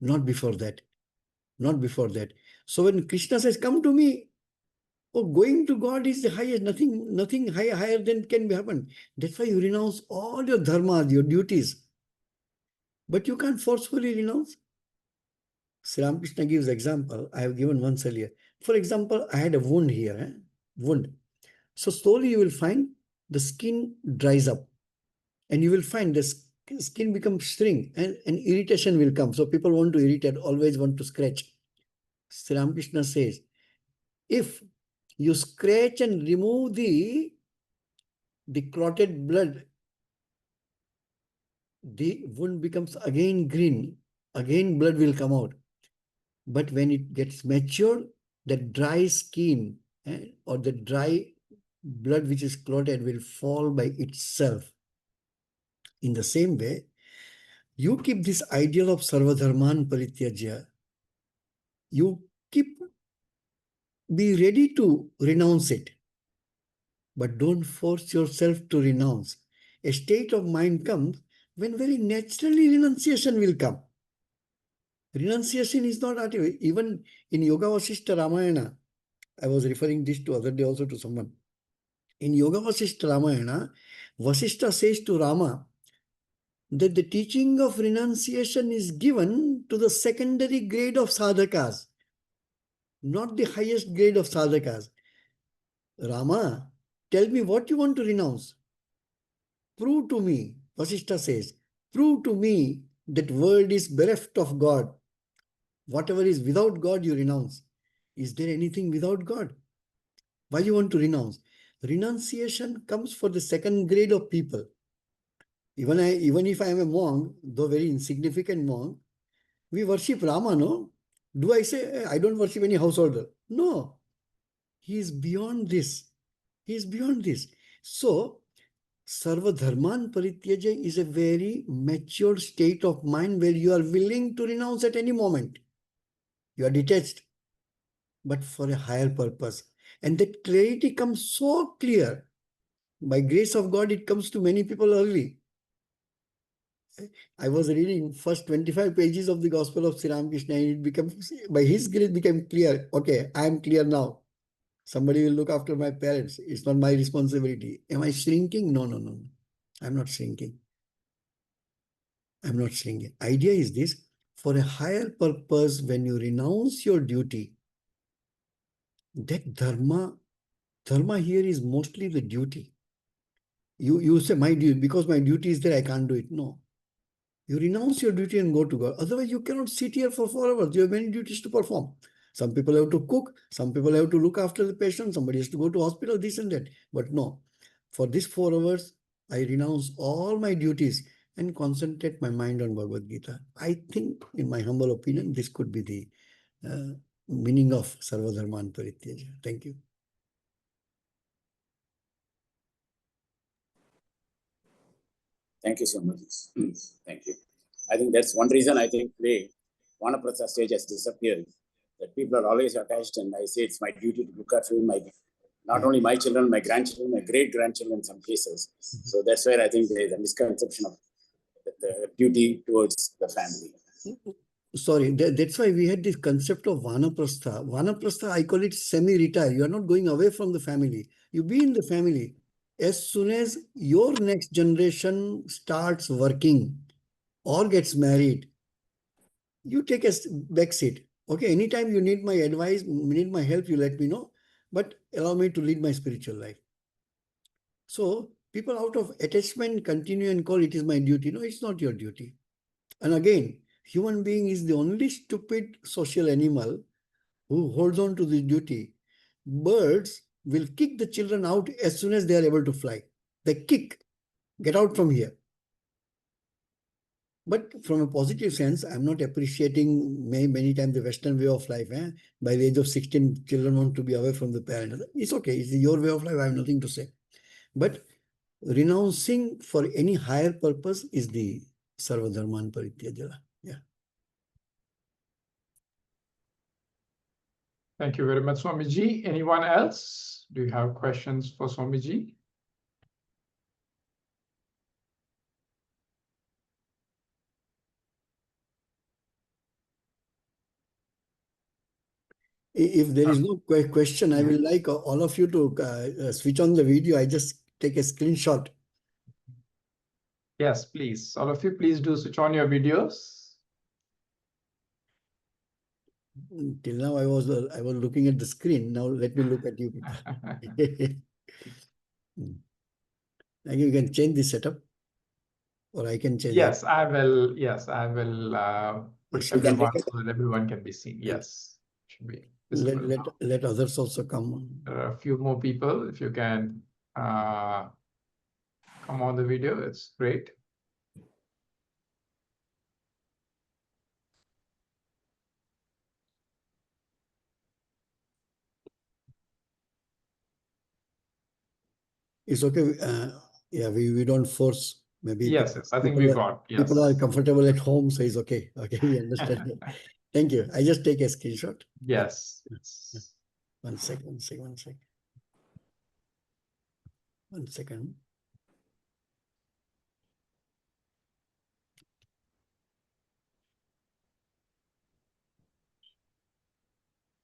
Not before that. Not before that. So when Krishna says, come to me, Oh, going to God is the highest. Nothing higher than can be happen. That's why you renounce all your dharmas, your duties. But you can't forcefully renounce. Sri Ramakrishna gives example. I have given once earlier. For example, I had a wound here. Wound. So slowly you will find the skin dries up. And you will find the skin becomes shrink and irritation will come. So people want to irritate, always want to scratch. Sri Ramakrishna says, if you scratch and remove the clotted blood, the wound becomes again green, again blood will come out. But when it gets mature, the dry skin or the dry blood which is clotted will fall by itself. In the same way, you keep this ideal of sarvadharman parityajya. You be ready to renounce it, but don't force yourself to renounce. A state of mind comes when very naturally renunciation will come. Renunciation is not active. Even in Yoga Vasishtha Ramayana, I was referring this to other day also to someone. In Yoga Vasishtha Ramayana, Vasishtha says to Rama that the teaching of renunciation is given to the secondary grade of sadhakas, not the highest grade of sadhakas. Rama, tell me what you want to renounce. Prove to me, Vasishtha says, prove to me that world is bereft of God. Whatever is without God, you renounce. Is there anything without God? Why you want to renounce? Renunciation comes for the second grade of people. Even if I am a monk, though very insignificant monk, we worship Rama, no? Do I say I don't worship any householder? No. He is beyond this. He is beyond this. So, Sarva Dharman Parityaja is a very mature state of mind where you are willing to renounce at any moment. You are detached, but for a higher purpose. And that clarity comes so clear. By grace of God, it comes to many people early. I was reading first 25 pages of the Gospel of Sri Ramakrishna, and it becomes, by his grace, became clear. Okay, I am clear now. Somebody will look after my parents. It's not my responsibility. Am I shrinking? No. I'm not shrinking. I'm not shrinking. Idea is this: for a higher purpose, when you renounce your duty, that dharma here is mostly the duty. You say, my duty, because my duty is there, I can't do it. No. You renounce your duty and go to God. Otherwise, you cannot sit here for 4 hours. You have many duties to perform. Some people have to cook. Some people have to look after the patient. Somebody has to go to hospital, this and that. But no, for these 4 hours, I renounce all my duties and concentrate my mind on Bhagavad Gita. I think, in my humble opinion, this could be the meaning of Sarvadharman Parityaja. Thank you. Thank you so much. Thank you. I think that's one reason I think today Vanaprastha stage has disappeared. That people are always attached, and I say it's my duty to look after not only my children, my grandchildren, my great-grandchildren in some cases. So that's where I think there is a misconception of the duty towards the family. Sorry, that's why we had this concept of Vanaprastha. Vanaprastha, I call it semi-retire. You are not going away from the family. You be in the family. As soon as your next generation starts working or gets married, you take a back seat. Okay, anytime you need my advice, need my help, you let me know. But allow me to lead my spiritual life. So people out of attachment continue and call it is my duty. No, it's not your duty. And again, human being is the only stupid social animal who holds on to this duty. Birds will kick the children out as soon as they are able to fly. They kick, get out from here. But from a positive sense, I'm not appreciating many times the Western way of life. By the age of 16, children want to be away from the parents. It's okay. It's your way of life. I have nothing to say. But renouncing for any higher purpose is the Sarvadharman Parityajala. Yeah. Thank you very much, Swamiji. Anyone else? Do you have questions for Swamiji? If there is no question, I will like all of you to switch on the video. I just take a screenshot. Yes, please. All of you, please do switch on your videos. Till now, I was looking at the screen. Now let me look at you people. Now you can change the setup, or I can change it. Yes, I will. Yes, I will put Should I everyone make it? so that everyone can be seen. Yes, should be visible now. Let others also come. There are a few more people. If you can come on the video, it's great. It's okay. Yeah, we don't force. Maybe Yes, yes, I think we got. Yes. people are comfortable at home, so it's okay. Okay, we understand. Thank you. I just take a screenshot. Yes. One second. One second.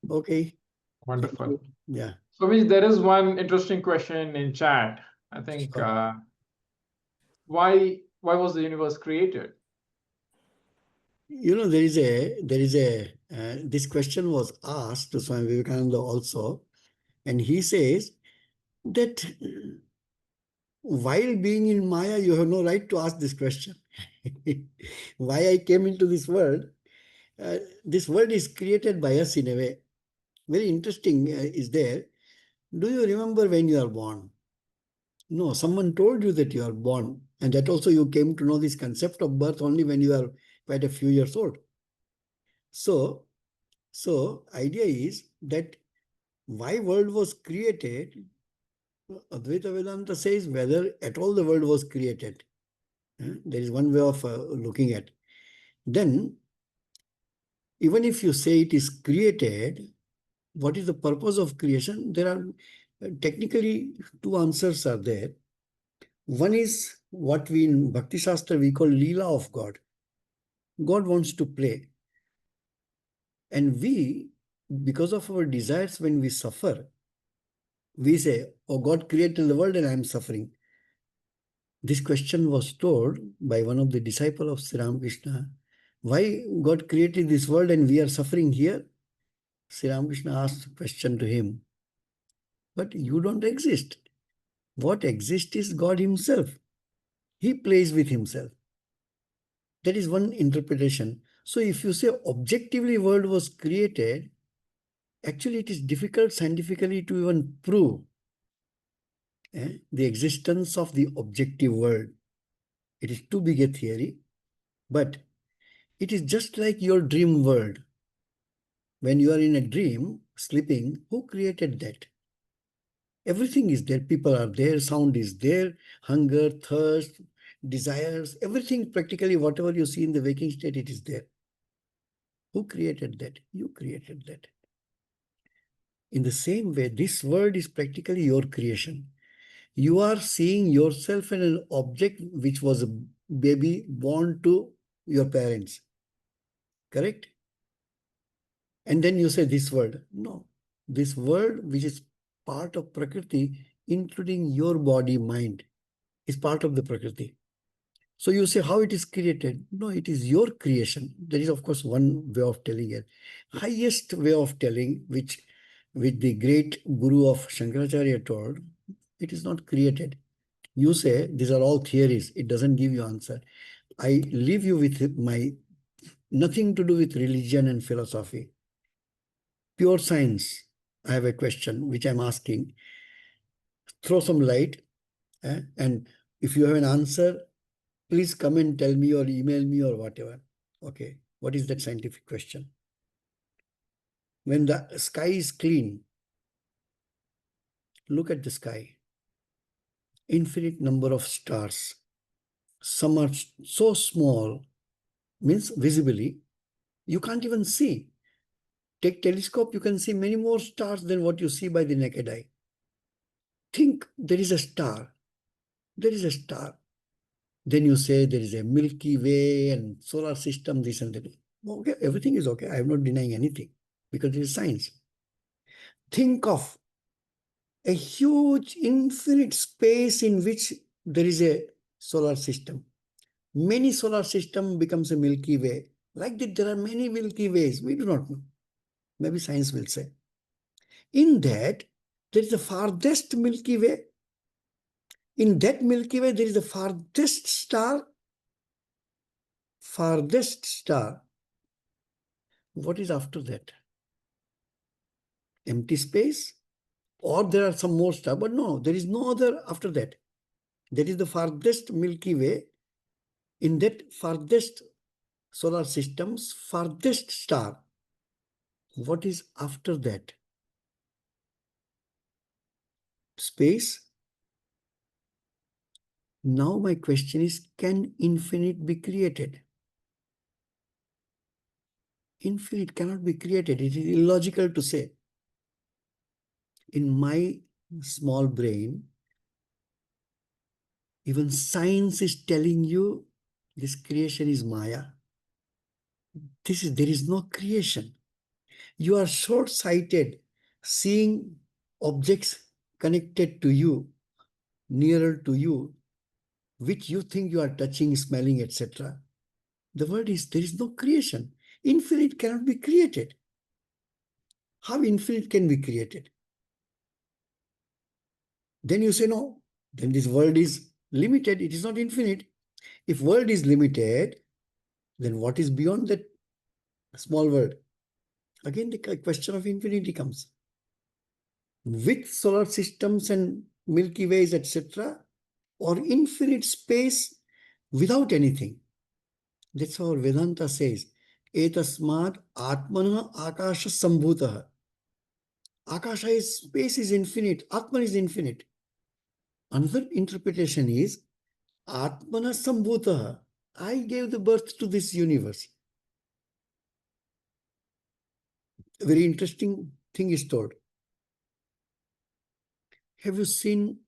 Okay. Wonderful. Yeah. So, there is one interesting question in chat. I think why was the universe created? You know, there is a this question was asked to Swami Vivekananda also, and he says that while being in Maya, you have no right to ask this question. Why I came into this world? This world is created by us in a way. Very interesting is there. Do you remember when you are born? No, someone told you that you are born, and that also you came to know this concept of birth only when you are quite a few years old. So idea is that why world was created, Advaita Vedanta says whether at all the world was created. There is one way of looking at. Then, even if you say it is created, what is the purpose of creation? There are technically two answers are there. One is what we in Bhakti Shastra we call Leela of God. God wants to play. And we, because of our desires, when we suffer, we say, oh, God created the world and I am suffering. This question was told by one of the disciples of Sri Ramakrishna. Why God created this world and we are suffering here? Sri Ramakrishna asked the question to him. But you don't exist. What exists is God himself. He plays with himself. That is one interpretation. So if you say objectively world was created, actually it is difficult scientifically to even prove the existence of the objective world. It is too big a theory, but it is just like your dream world. When you are in a dream, sleeping, who created that? Everything is there. People are there, sound is there, hunger, thirst, desires, everything practically, whatever you see in the waking state, it is there. Who created that? You created that. In the same way, this world is practically your creation. You are seeing yourself in an object which was a baby born to your parents. Correct? And then you say this world. No. This world, which is part of Prakriti, including your body, mind, is part of the Prakriti. So you say how it is created. No, it is your creation. There is, of course, one way of telling it. Highest way of telling, which the great guru of Shankaracharya told, it is not created. You say these are all theories. It doesn't give you answer. I leave you with my nothing to do with religion and philosophy. Pure science. I have a question which I'm asking. Throw some light. And if you have an answer, please come and tell me or email me or whatever. Okay. What is that scientific question? When the sky is clean, look at the sky. Infinite number of stars. Some are so small, means visibly, you can't even see. Take telescope, you can see many more stars than what you see by the naked eye. Think there is a star. There is a star. Then you say there is a Milky Way and solar system, this and that. Okay, everything is okay. I am not denying anything because it is science. think of a huge infinite space in which there is a solar system. Many solar system becomes a Milky Way. Like that, there are many Milky Ways. We do not know. Maybe science will say. In that, there is the farthest Milky Way. In that Milky Way, there is the farthest star. Farthest star. What is after that? Empty space? Or there are some more stars, but no, there is no other after that. That is the farthest Milky Way. In that farthest solar system's farthest star. What is after that? Space. Now my question is, can infinite be created? Infinite cannot be created. It is illogical to say. In my small brain, even science is telling you this creation is Maya. There is no creation. You are short-sighted, seeing objects connected to you, nearer to you, which you think you are touching, smelling, etc. The word is, there is no creation. Infinite cannot be created. How infinite can be created? Then you say, no, then this world is limited. It is not infinite. If world is limited, then what is beyond that small world? Again, the question of infinity comes. With solar systems and Milky Ways, etc., or infinite space without anything. That's how Vedanta says, etasmat atmana akasha sambhutah. Akasha is, space is infinite, Atman is infinite. Another interpretation is, atmana sambhutah. I gave the birth to this universe. A very interesting thing is told. Have you seen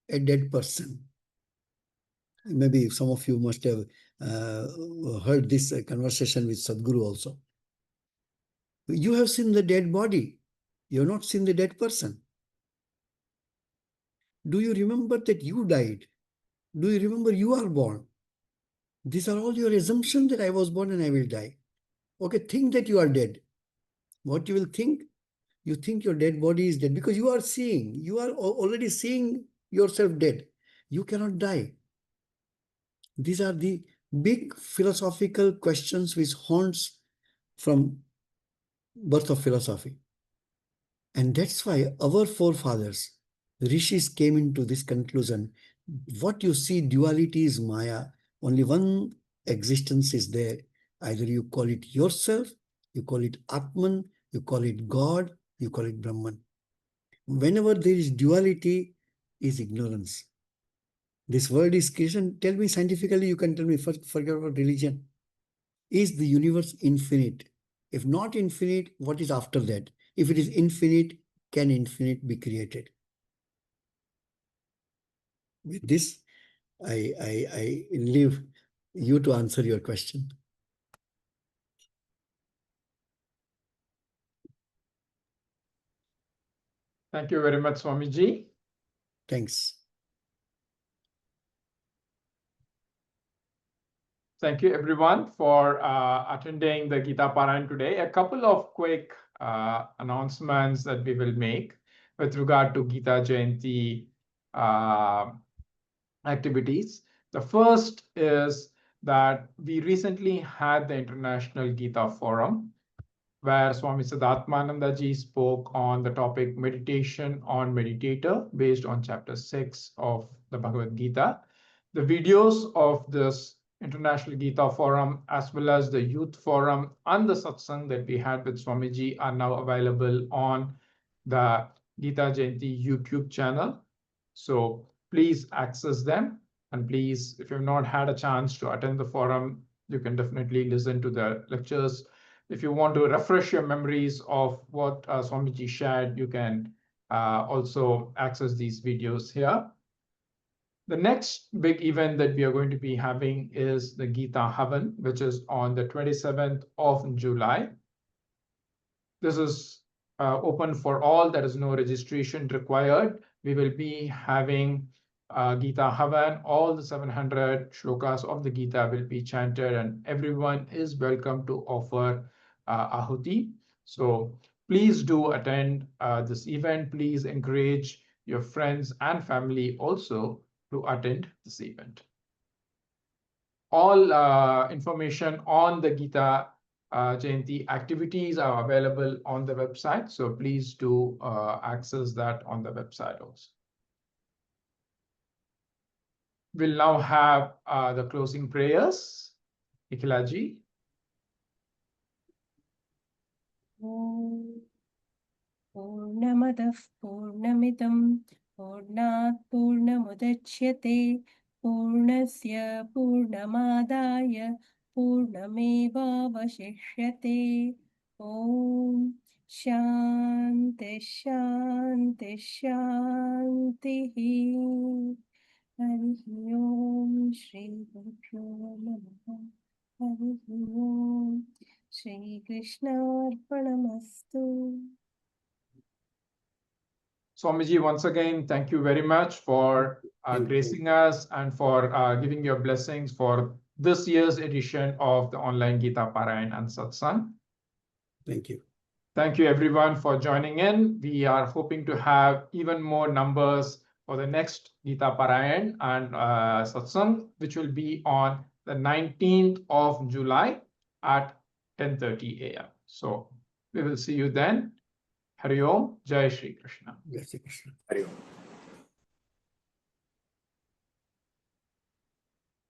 a dead person? Maybe some of you must have heard this conversation with Sadhguru also. You have seen the dead body. You have not seen the dead person. Do you remember that you died? Do you remember you are born? These are all your assumptions that I was born and I will die. Okay, think that you are dead. What you will think? You think your dead body is dead because you are seeing. You are already seeing yourself dead. You cannot die. These are the big philosophical questions which haunts from birth of philosophy. And that's why our forefathers, rishis, came into this conclusion. What you see, duality is Maya. Only one existence is there. Either you call it yourself, you call it Atman, you call it God, you call it Brahman. Whenever there is duality, is ignorance. This word is creation. Tell me scientifically, you can tell me, forget about religion. Is the universe infinite? If not infinite, what is after that? If it is infinite, can infinite be created? With this, I leave you to answer your question. Thank you very much, Swamiji. Thanks. Thank you, everyone, for attending the Gita Parayan today. A couple of quick announcements that we will make with regard to Gita Jayanti activities. The first is that we recently had the International Gita Forum, where Swami Siddharthananda ji spoke on the topic meditation on meditator based on chapter 6 of the Bhagavad Gita. The videos of this International Gita Forum, as well as the Youth Forum and the Satsang that we had with Swamiji, are now available on the Gita Jayanti YouTube channel. So please access them. And please, if you've not had a chance to attend the forum, you can definitely listen to the lectures. If you want to refresh your memories of what Swamiji shared, you can also access these videos here. The next big event that we are going to be having is the Gita Havan, which is on the 27th of July. This is open for all. There is no registration required. We will be having Gita Havan. All the 700 shlokas of the Gita will be chanted, and everyone is welcome to offer Ahuti. So please do attend this event. Please encourage your friends and family also to attend this event. All information on the Gita Jayanti activities are available on the website. So please do access that on the website also. We'll now have the closing prayers. Nikhilaji. पूर्णमदः पूर्णमिदं पूर्णात् पूर्णमुदच्यते पूर्णस्य पूर्णमादाय पूर्णमेवावशिष्यते ॐ शान्ति शान्ति शान्तिः हरिः ॐ श्रीगुरुभ्यो नमः हरिः ॐ श्रीकृष्णार्पणमस्तु. Swamiji, once again, thank you very much for gracing us and for giving your blessings for this year's edition of the online Gita Parayan and Satsang. Thank you. Thank you everyone for joining in. We are hoping to have even more numbers for the next Gita Parayan and Satsang, which will be on the 19th of July at 10:30 a.m. So we will see you then. Hari Om, Jai Shri Krishna. Jai Shri Krishna. Hari Om.